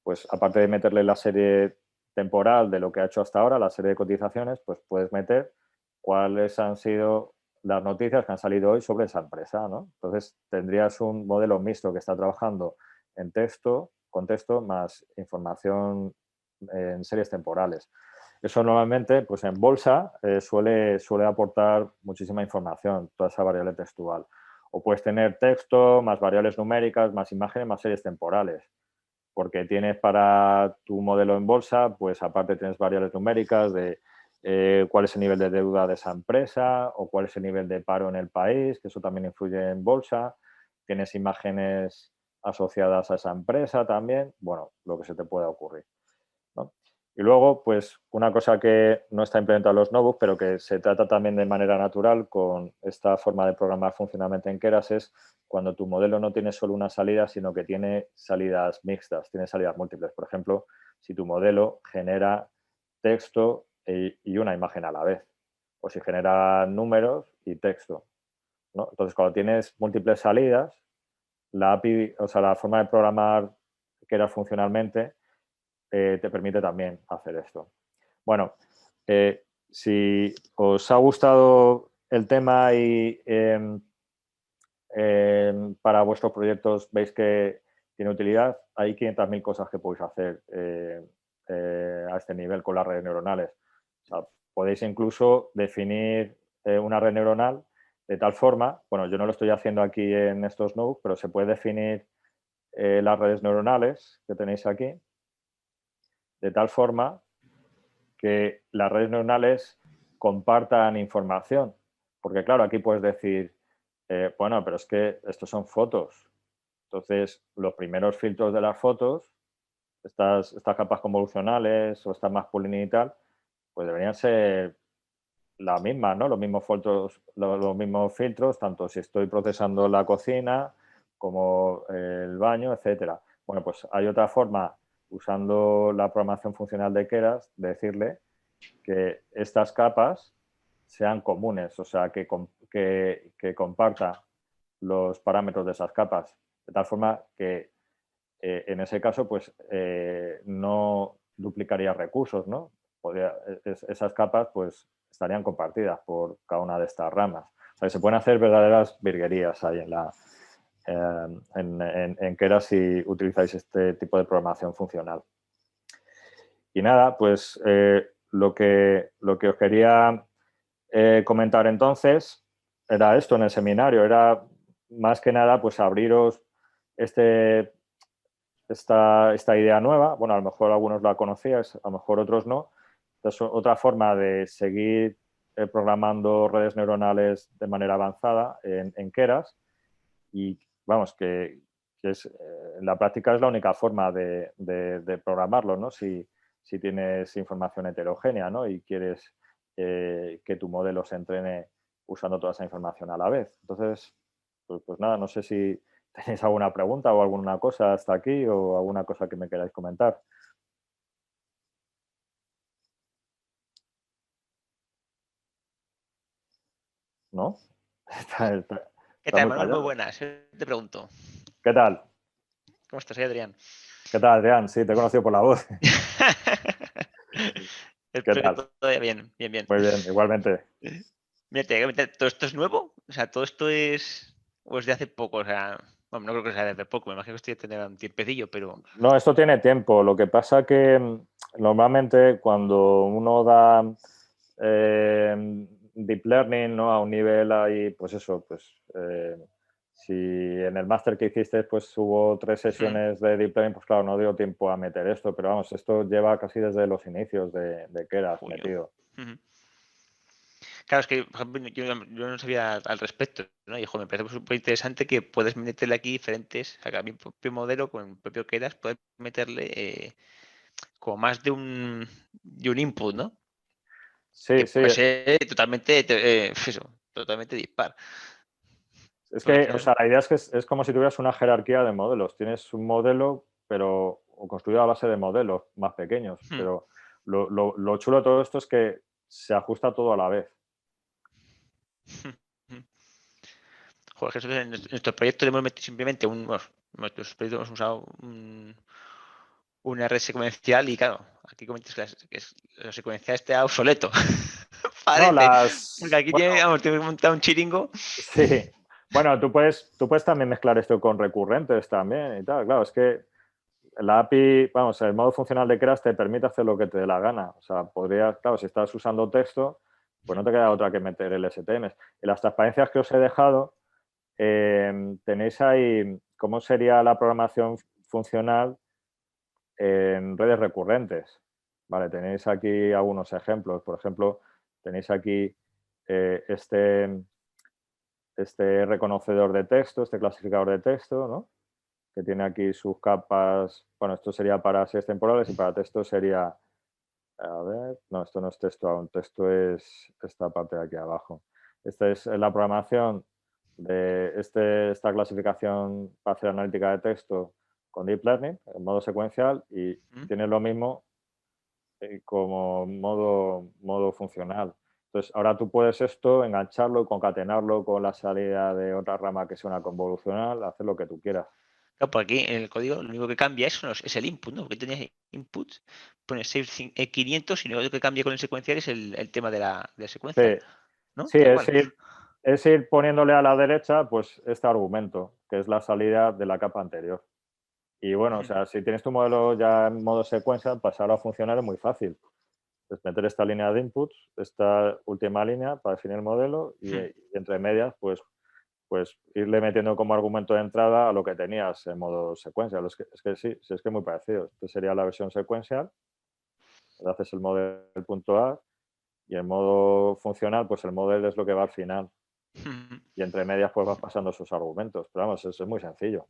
pues aparte de meterle la serie temporal de lo que ha hecho hasta ahora, la serie de cotizaciones, pues puedes meter cuáles han sido las noticias que han salido hoy sobre esa empresa, ¿no? Entonces tendrías un modelo mixto que está trabajando en texto, con texto, más información en series temporales. Eso normalmente, pues en bolsa, suele aportar muchísima información, toda esa variable textual. O puedes tener texto, más variables numéricas, más imágenes, más series temporales. Porque tienes para tu modelo en bolsa, pues aparte tienes variables numéricas de cuál es el nivel de deuda de esa empresa o cuál es el nivel de paro en el país, que eso también influye en bolsa. Tienes imágenes asociadas a esa empresa también. Bueno, lo que se te pueda ocurrir, ¿no? Y luego, pues una cosa que no está implementada en los notebooks, pero que se trata también de manera natural con esta forma de programar funcionalmente en Keras es cuando tu modelo no tiene solo una salida, sino que tiene salidas mixtas, tiene salidas múltiples. Por ejemplo, si tu modelo genera texto y una imagen a la vez, o si genera números y texto, ¿no? Entonces, cuando tienes múltiples salidas, la API, o sea, la forma de programar Keras funcionalmente te permite también hacer esto. Bueno, si os ha gustado el tema y para vuestros proyectos veis que tiene utilidad, hay 500.000 cosas que podéis hacer a este nivel con las redes neuronales. O sea, podéis incluso definir una red neuronal de tal forma, bueno, yo no lo estoy haciendo aquí en estos notebooks, pero se puede definir las redes neuronales que tenéis aquí de tal forma que las redes neuronales compartan información. Porque claro, aquí puedes decir, bueno, pero es que estos son fotos. Entonces, los primeros filtros de las fotos, estas capas convolucionales o estas masculinas y tal, pues deberían ser las mismas, ¿no? Los mismos filtros, tanto si estoy procesando la cocina como el baño, etcétera. Bueno, pues hay otra forma, usando la programación funcional de Keras, de decirle que estas capas sean comunes, o sea, que comparta los parámetros de esas capas, de tal forma que en ese caso, pues no duplicaría recursos, ¿no? Esas capas pues estarían compartidas por cada una de estas ramas. O sea, que se pueden hacer verdaderas virguerías ahí en Keras si utilizáis este tipo de programación funcional. Y nada, pues lo que os quería comentar entonces era esto en el seminario, era más que nada pues abriros esta idea nueva. Bueno, a lo mejor algunos la conocíais, a lo mejor otros no. Entonces, otra forma de seguir programando redes neuronales de manera avanzada en Keras y vamos, que en la práctica es la única forma de programarlo, ¿no? Si tienes información heterogénea, ¿no? Y quieres que tu modelo se entrene usando toda esa información a la vez. Entonces, pues nada, no sé si tenéis alguna pregunta o alguna cosa hasta aquí o alguna cosa que me queráis comentar. ¿No? ¿Qué Está tal, muy Manuel? Muy callado. buenas. Te pregunto. ¿Qué tal? ¿Cómo estás, soy Adrián? ¿Qué tal, Adrián? Sí, te he conocido por la voz. ¿Qué Espero que tal? todo vaya bien, bien, bien. Muy bien, igualmente. Mira, te voy a comentar, ¿todo esto es nuevo? O sea, ¿todo esto es o es de hace poco? O sea, bueno, no creo que sea de hace poco, me imagino que estoy teniendo un tiempecillo, pero... No, esto tiene tiempo. Lo que pasa que normalmente cuando uno da deep learning, ¿no? A un nivel ahí, pues eso, pues si en el máster que hiciste pues hubo 3 sesiones de deep learning, pues claro, no dio tiempo a meter esto, pero vamos, esto lleva casi desde los inicios de Keras Junio. metido. Ujú. Claro, es que por ejemplo, yo no sabía al respecto, ¿no? Y joder, me parece súper interesante que puedes meterle aquí diferentes, o sea, que a mi propio modelo, con el propio Keras, puedes meterle como más de un input, ¿no? Que Sí, sí, puede ser totalmente, eso, totalmente dispar. es Porque al que, o final, sea, la idea es que es como si tuvieras una jerarquía de modelos. Tienes un modelo, pero o construido a base de modelos más pequeños. hmm, Pero lo chulo de todo esto es que se ajusta todo a la vez. joder, que nosotros en nuestro proyecto le hemos metido simplemente bueno, nuestros proyectos hemos usado una red secuencial y claro, aquí comentas que la secuencial está obsoleto. No, Parece. Porque aquí tiene, bueno, vamos, tiene montado un chiringo. sí. Bueno, tú puedes también mezclar esto con recurrentes también y tal. Claro, es que la API, vamos, el modo funcional de Keras te permite hacer lo que te dé la gana. O sea, podrías, claro, si estás usando texto, pues no te queda otra que meter el STM. Y las transparencias que os he dejado, tenéis ahí cómo sería la programación funcional en redes recurrentes. Vale, tenéis aquí algunos ejemplos. Por ejemplo, tenéis aquí eh, este, este reconocedor de texto, este clasificador de texto, ¿no? Que tiene aquí sus capas. Bueno, esto sería para series temporales y para texto sería, a ver, no, esto no es texto aún, texto es esta parte de aquí abajo. Esta es la programación de esta clasificación para hacer analítica de texto con Deep Learning, en modo secuencial, y tiene lo mismo como modo funcional. Entonces, ahora tú puedes esto engancharlo y concatenarlo con la salida de otra rama que sea una convolucional, hacer lo que tú quieras. Claro, por aquí en el código lo único que cambia es el input, ¿no? Porque tenías input, pones 500 y lo único que cambia con el secuencial es el tema de la Sí, secuencia, ¿no? sí, Tal cual. es ir poniéndole a la derecha pues este argumento, que es la salida de la capa anterior. Y bueno, o sea, si tienes tu modelo ya en modo secuencia, pasarlo a funcionar es muy fácil. Es meter esta línea de inputs, esta última línea para definir el modelo y entre medias, pues irle metiendo como argumento de entrada a lo que tenías en modo secuencial. Es que sí, sí, es que es muy parecido. Esta sería la versión secuencial, le haces el modelo punto A y en modo funcional, pues el modelo es lo que va al final. Y entre medias, pues vas pasando sus argumentos. Pero vamos, es muy sencillo.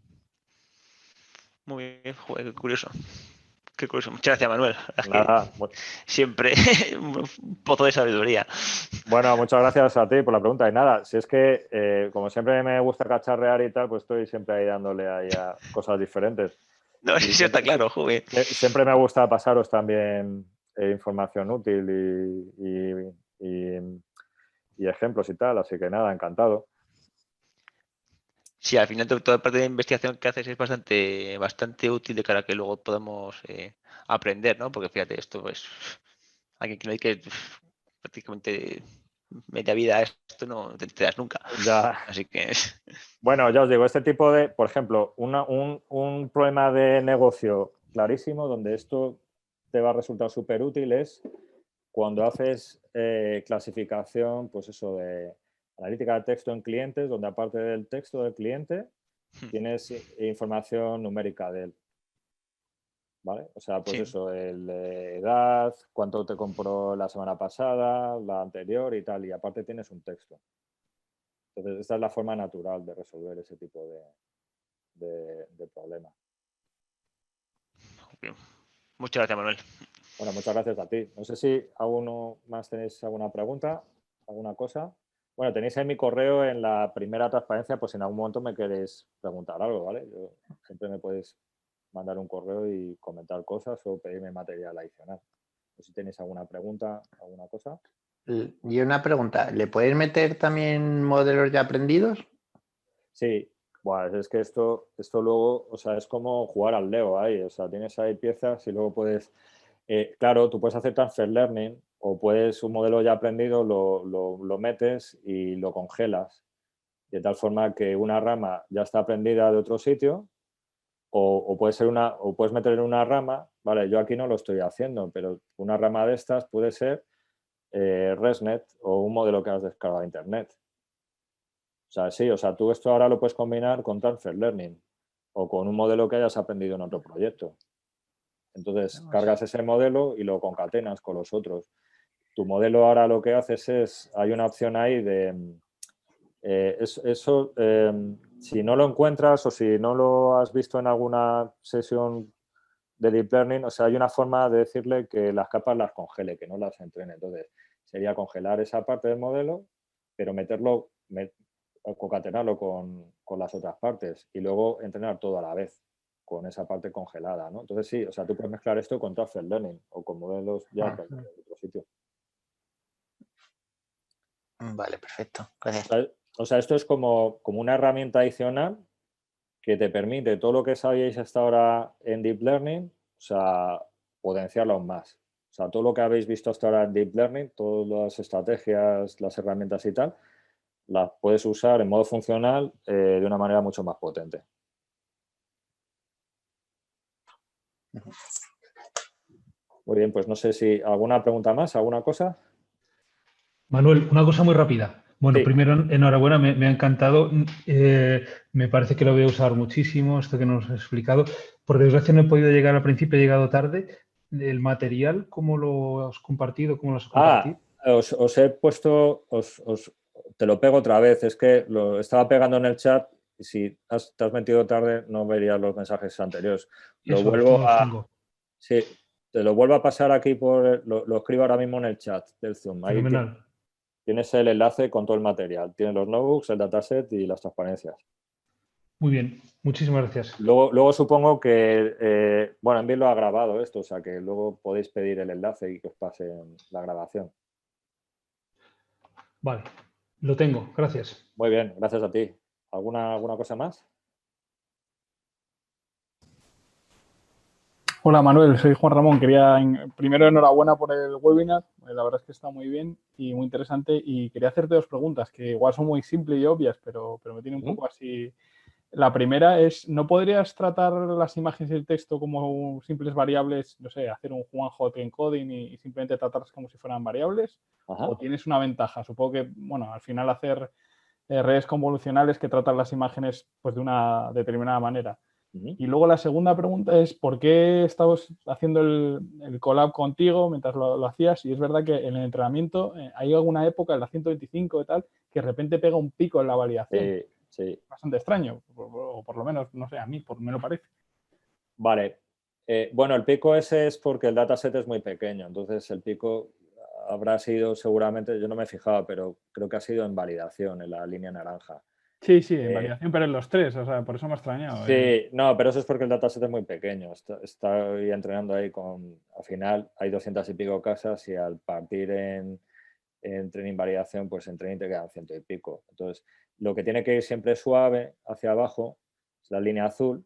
Muy bien, joder, qué curioso. Qué curioso. Muchas gracias, Manuel. La verdad es que Nada, siempre un pozo de sabiduría. bueno, muchas gracias a ti por la pregunta. Y nada, si es que, como siempre me gusta cacharrear y tal, pues estoy siempre ahí dándole ahí a cosas diferentes. No, Y sí, está claro, joder. siempre me gusta pasaros también información útil y ejemplos y tal. Así que nada, encantado. Sí, al final toda la parte de investigación que haces es bastante útil de cara a que luego podamos aprender, ¿no? Porque fíjate, esto pues alguien que no hay que prácticamente media vida a esto no te enteras nunca. Ya. Así que Bueno, ya os digo, este tipo de, por ejemplo, un problema de negocio clarísimo donde esto te va a resultar súper útil es cuando haces clasificación, pues eso, de analítica de texto en clientes, donde aparte del texto del cliente tienes información numérica de él, ¿vale? O sea, pues sí, eso, edad, cuánto te compró la semana pasada, la anterior y tal, y aparte tienes un texto. Entonces, esta es la forma natural de resolver ese tipo de problema. bien. Muchas gracias, Manuel. Bueno, muchas gracias a ti. No sé si alguno más tenéis alguna pregunta, alguna cosa. Bueno, tenéis ahí mi correo en la primera transparencia, pues si en algún momento me queréis preguntar algo, ¿vale? Siempre me podéis mandar un correo y comentar cosas o pedirme material adicional. No sé si tenéis alguna pregunta, alguna cosa. Y una pregunta, ¿le puedes meter también modelos ya aprendidos? Sí, bueno, es que esto luego, o sea, es como jugar al Lego ahí, o sea, tienes ahí piezas y luego puedes, claro, tú puedes hacer transfer learning o puedes un modelo ya aprendido, lo metes y lo congelas, de tal forma que una rama ya está aprendida de otro sitio o puede ser o puedes meter en una rama, vale, yo aquí no lo estoy haciendo, pero una rama de estas puede ser ResNet o un modelo que has descargado de Internet. O sea, sí, o sea, tú esto ahora lo puedes combinar con Transfer Learning o con un modelo que hayas aprendido en otro proyecto. Entonces, cargas ese modelo y lo concatenas con los otros. Tu modelo ahora lo que haces es, hay una opción ahí de, si no lo encuentras o si no lo has visto en alguna sesión de Deep Learning, o sea, hay una forma de decirle que las capas las congele, que no las entrene. Entonces, sería congelar esa parte del modelo, pero concatenarlo con las otras partes y luego entrenar todo a la vez con esa parte congelada, ¿no? Entonces sí, o sea, tú puedes mezclar esto con Transfer Learning o con modelos ya aprendidos de otro sitio. Vale, perfecto. Gracias. O sea, esto es como una herramienta adicional que te permite todo lo que sabíais hasta ahora en Deep Learning, o sea, potenciarlo aún más. O sea, todo lo que habéis visto hasta ahora en Deep Learning, todas las estrategias, las herramientas y tal, las puedes usar en modo funcional de una manera mucho más potente. Muy bien, pues no sé si alguna pregunta más, alguna cosa. Manuel, una cosa muy rápida. Bueno, Sí. primero, enhorabuena, me ha encantado. Me parece que lo voy a usar muchísimo, esto que nos has explicado. Por desgracia no he podido llegar al principio, he llegado tarde. El material, ¿cómo lo has compartido? ¿Cómo lo has compartido? Os he puesto, te lo pego otra vez, es que lo estaba pegando en el chat y si te has metido tarde no verías los mensajes anteriores. Lo Eso es, no vuelvo los tengo. sí, te lo vuelvo a pasar aquí lo escribo ahora mismo en el chat del Zoom. Ahí Fenomenal. tienes el enlace con todo el material. Tienes los notebooks, el dataset y las transparencias. Muy bien, muchísimas gracias. Luego supongo que, bueno, envío lo ha grabado esto, o sea que luego podéis pedir el enlace y que os pasen la grabación. Vale, lo tengo, gracias. Muy bien, gracias a ti. ¿Alguna cosa más? Hola Manuel, soy Juan Ramón. Primero enhorabuena por el webinar, la verdad es que está muy bien y muy interesante y quería hacerte dos preguntas que igual son muy simples y obvias, pero me tiene un poco así. La primera es, ¿no podrías tratar las imágenes y el texto como simples variables, no sé, hacer un one-hot encoding y simplemente tratarlas como si fueran variables? Ajá. ¿O tienes una ventaja? Supongo que, bueno, al final hacer redes convolucionales que tratan las imágenes pues de una determinada manera. Y luego la segunda pregunta es, ¿por qué estabas haciendo el collab contigo mientras lo hacías? Y es verdad que en el entrenamiento hay alguna época, en la 125 y tal, que de repente pega un pico en la validación. Sí. Bastante extraño, o por lo menos, no sé, a mí me lo parece. Vale. Bueno, el pico ese es porque el dataset es muy pequeño, entonces el pico habrá sido seguramente, yo no me he fijado, pero creo que ha sido en validación, en la línea naranja. Sí, en validación, pero en los tres, o sea, por eso me ha extrañado. Sí, no, pero eso es porque el dataset es muy pequeño. Estoy entrenando ahí al final hay 200 y pico casas y al partir en en training validación, pues en training te quedan 100 y pico. Entonces, lo que tiene que ir siempre suave hacia abajo es la línea azul,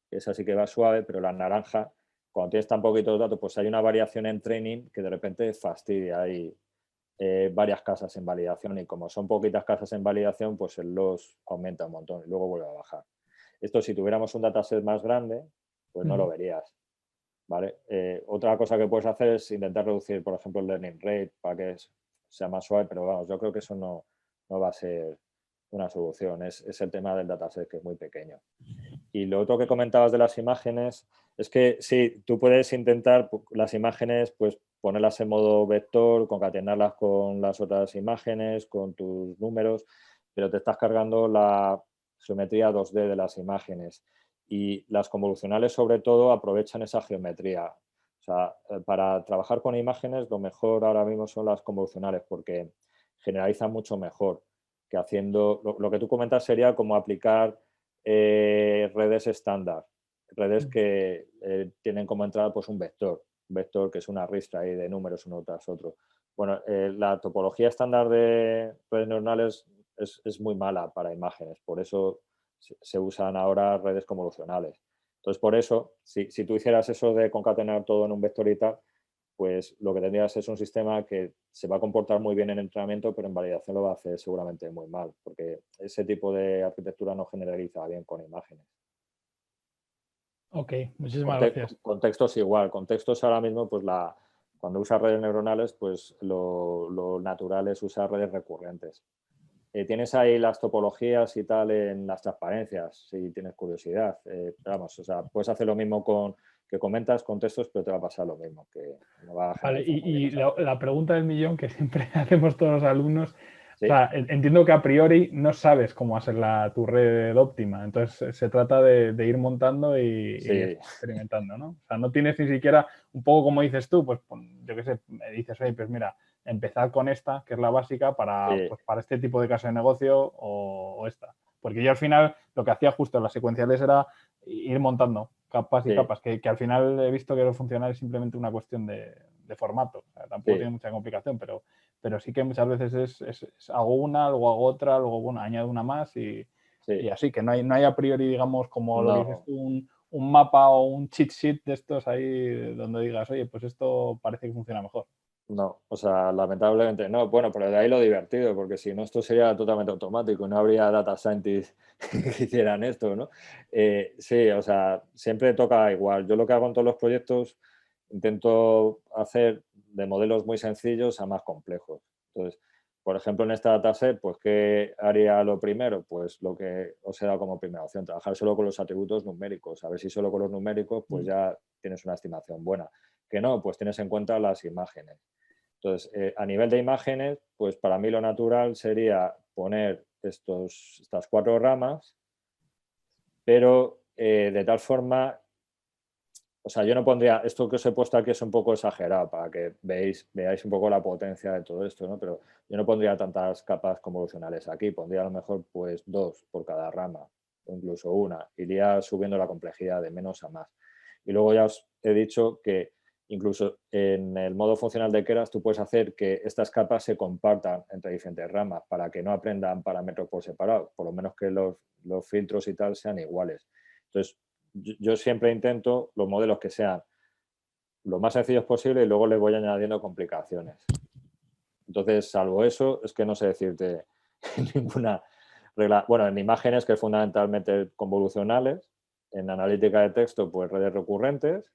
que esa sí que va suave, pero la naranja, cuando tienes tan poquitos datos, pues hay una variación en training que de repente fastidia. Hay varias casas en validación y como son poquitas casas en validación, pues el loss aumenta un montón y luego vuelve a bajar. Esto si tuviéramos un dataset más grande, pues no lo verías. ¿Vale? Otra cosa que puedes hacer es intentar reducir, por ejemplo, el learning rate para que sea más suave, pero vamos, yo creo que eso no va a ser una solución. Es el tema del dataset, que es muy pequeño. Y lo otro que comentabas de las imágenes es que sí, tú puedes intentar las imágenes, pues ponerlas en modo vector, concatenarlas con las otras imágenes, con tus números, pero te estás cargando la geometría 2D de las imágenes. Y las convolucionales, sobre todo, aprovechan esa geometría. O sea, para trabajar con imágenes, lo mejor ahora mismo son las convolucionales, porque generalizan mucho mejor que haciendo... Lo que tú comentas sería como aplicar redes estándar, redes que tienen como entrada pues un vector que es una ristra ahí de números uno tras otro. Bueno, la topología estándar de redes neuronales es muy mala para imágenes, por eso se usan ahora redes convolucionales. Entonces, por eso, si tú hicieras eso de concatenar todo en un vector y tal, pues lo que tendrías es un sistema que se va a comportar muy bien en entrenamiento, pero en validación lo va a hacer seguramente muy mal, porque ese tipo de arquitectura no generaliza bien con imágenes. Ok, muchísimas gracias. Contextos igual. Contextos ahora mismo, pues cuando usas redes neuronales, pues lo natural es usar redes recurrentes. Tienes ahí las topologías y tal en las transparencias, si tienes curiosidad. Vamos, o sea, puedes hacer lo mismo que comentas con textos, pero te va a pasar lo mismo, que no va a Vale, generalizar muy bien. la pregunta del millón que siempre hacemos todos los alumnos, ¿Sí? o sea, entiendo que a priori no sabes cómo hacer tu red óptima, entonces se trata de ir montando y experimentando, ¿no? O sea, no tienes ni siquiera, un poco como dices tú, pues yo qué sé, me dices, oye, pues mira, empezar con esta, que es la básica para este tipo de caso de negocio o esta. Porque yo al final lo que hacía justo en las secuenciales era ir montando capas y capas, que al final he visto que lo funcional es simplemente una cuestión de formato. O sea, tampoco tiene mucha complicación, pero sí que muchas veces hago una, luego hago otra, luego bueno, añado una más y así, que no hay a priori, digamos, como lo que dices tú, un mapa o un cheat sheet de estos ahí donde digas, oye, pues esto parece que funciona mejor. No, o sea, lamentablemente no. Bueno, pero de ahí lo divertido, porque si no, esto sería totalmente automático y no habría data scientists que hicieran esto, ¿no? Sí, o sea, siempre toca igual. Yo lo que hago en todos los proyectos, intento hacer de modelos muy sencillos a más complejos. Entonces, por ejemplo, en esta dataset, pues, ¿qué haría lo primero? Pues lo que os he dado como primera opción, trabajar solo con los atributos numéricos. A ver si solo con los numéricos, pues ya tienes una estimación buena. Que no, pues tienes en cuenta las imágenes. Entonces, a nivel de imágenes, pues para mí lo natural sería poner estas 4 ramas, pero de tal forma, o sea, yo no pondría, esto que os he puesto aquí es un poco exagerado para que veáis un poco la potencia de todo esto, ¿no? Pero yo no pondría tantas capas convolucionales aquí, pondría a lo mejor pues 2 por cada rama, o incluso una, iría subiendo la complejidad de menos a más. Y luego ya os he dicho que incluso en el modo funcional de Keras tú puedes hacer que estas capas se compartan entre diferentes ramas para que no aprendan parámetros por separado, por lo menos que los filtros y tal sean iguales. Entonces, yo siempre intento los modelos que sean lo más sencillos posible y luego les voy añadiendo complicaciones. Entonces, salvo eso, es que no sé decirte ninguna regla. Bueno, en imágenes, que es fundamentalmente convolucionales, en analítica de texto, pues redes recurrentes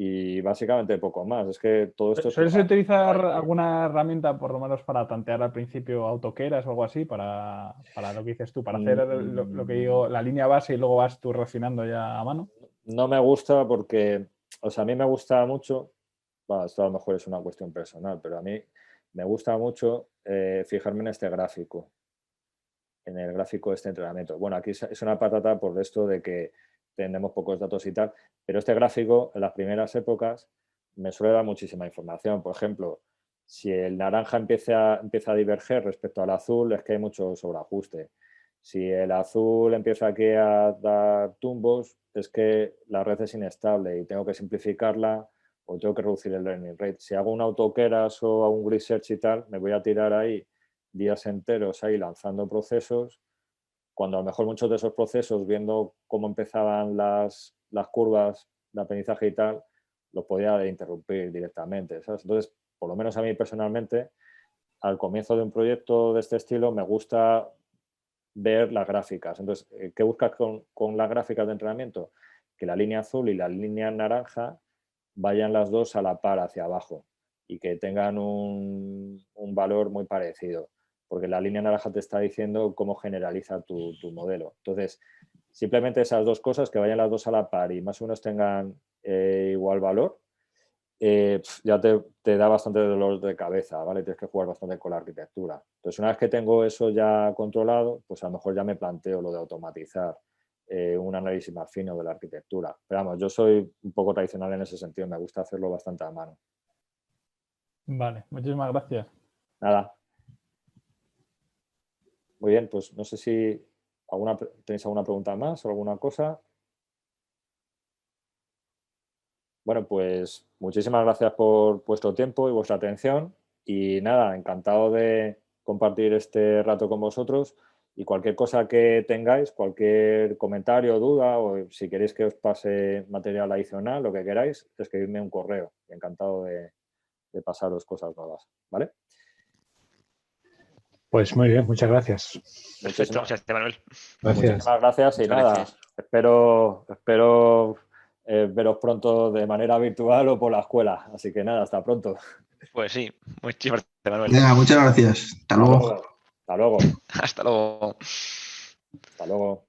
y básicamente poco más. Es que todo esto... ¿Sueles utilizar alguna herramienta, por lo menos para tantear al principio autoqueras o algo así, para lo que dices tú, para hacer lo que digo, la línea base y luego vas tú refinando ya a mano? No me gusta porque, o sea, a mí me gusta mucho, bueno, esto a lo mejor es una cuestión personal, pero a mí me gusta mucho fijarme en este gráfico, en el gráfico de este entrenamiento. Bueno, aquí es una patata por esto de que tenemos pocos datos y tal, pero este gráfico en las primeras épocas me suele dar muchísima información. Por ejemplo, si el naranja empieza a diverger respecto al azul, es que hay mucho sobreajuste. Si el azul empieza aquí a dar tumbos, es que la red es inestable y tengo que simplificarla o tengo que reducir el learning rate. Si hago un AutoKeras o un Grid Search y tal, me voy a tirar ahí días enteros ahí lanzando procesos, cuando a lo mejor muchos de esos procesos, viendo cómo empezaban las curvas de aprendizaje y tal, los podía interrumpir directamente, ¿sabes? Entonces, por lo menos a mí personalmente, al comienzo de un proyecto de este estilo, me gusta ver las gráficas. Entonces, ¿qué buscas con las gráficas de entrenamiento? Que la línea azul y la línea naranja vayan las dos a la par hacia abajo y que tengan un valor muy parecido, porque la línea naranja te está diciendo cómo generaliza tu modelo. Entonces, simplemente esas dos cosas, que vayan las dos a la par y más o menos tengan igual valor, ya te da bastante dolor de cabeza, ¿vale? Tienes que jugar bastante con la arquitectura. Entonces, una vez que tengo eso ya controlado, pues a lo mejor ya me planteo lo de automatizar un análisis más fino de la arquitectura. Pero vamos, yo soy un poco tradicional en ese sentido, me gusta hacerlo bastante a mano. Vale, muchísimas gracias. Nada. Muy bien, pues no sé si tenéis alguna pregunta más o alguna cosa. Bueno, pues muchísimas gracias por vuestro tiempo y vuestra atención y nada, encantado de compartir este rato con vosotros y cualquier cosa que tengáis, cualquier comentario o duda o si queréis que os pase material adicional, lo que queráis, escribidme un correo. Encantado de pasaros cosas nuevas, ¿vale? Pues muy bien, muchas gracias. Perfecto, muchas gracias, Manuel. Gracias. Muchísimas gracias y Muchas nada, gracias. espero veros pronto de manera virtual o por la escuela. Así que nada, hasta pronto. Pues sí, muchísimas gracias, Manuel. Venga, muchas gracias. Hasta luego. Hasta luego. Hasta luego. Hasta luego.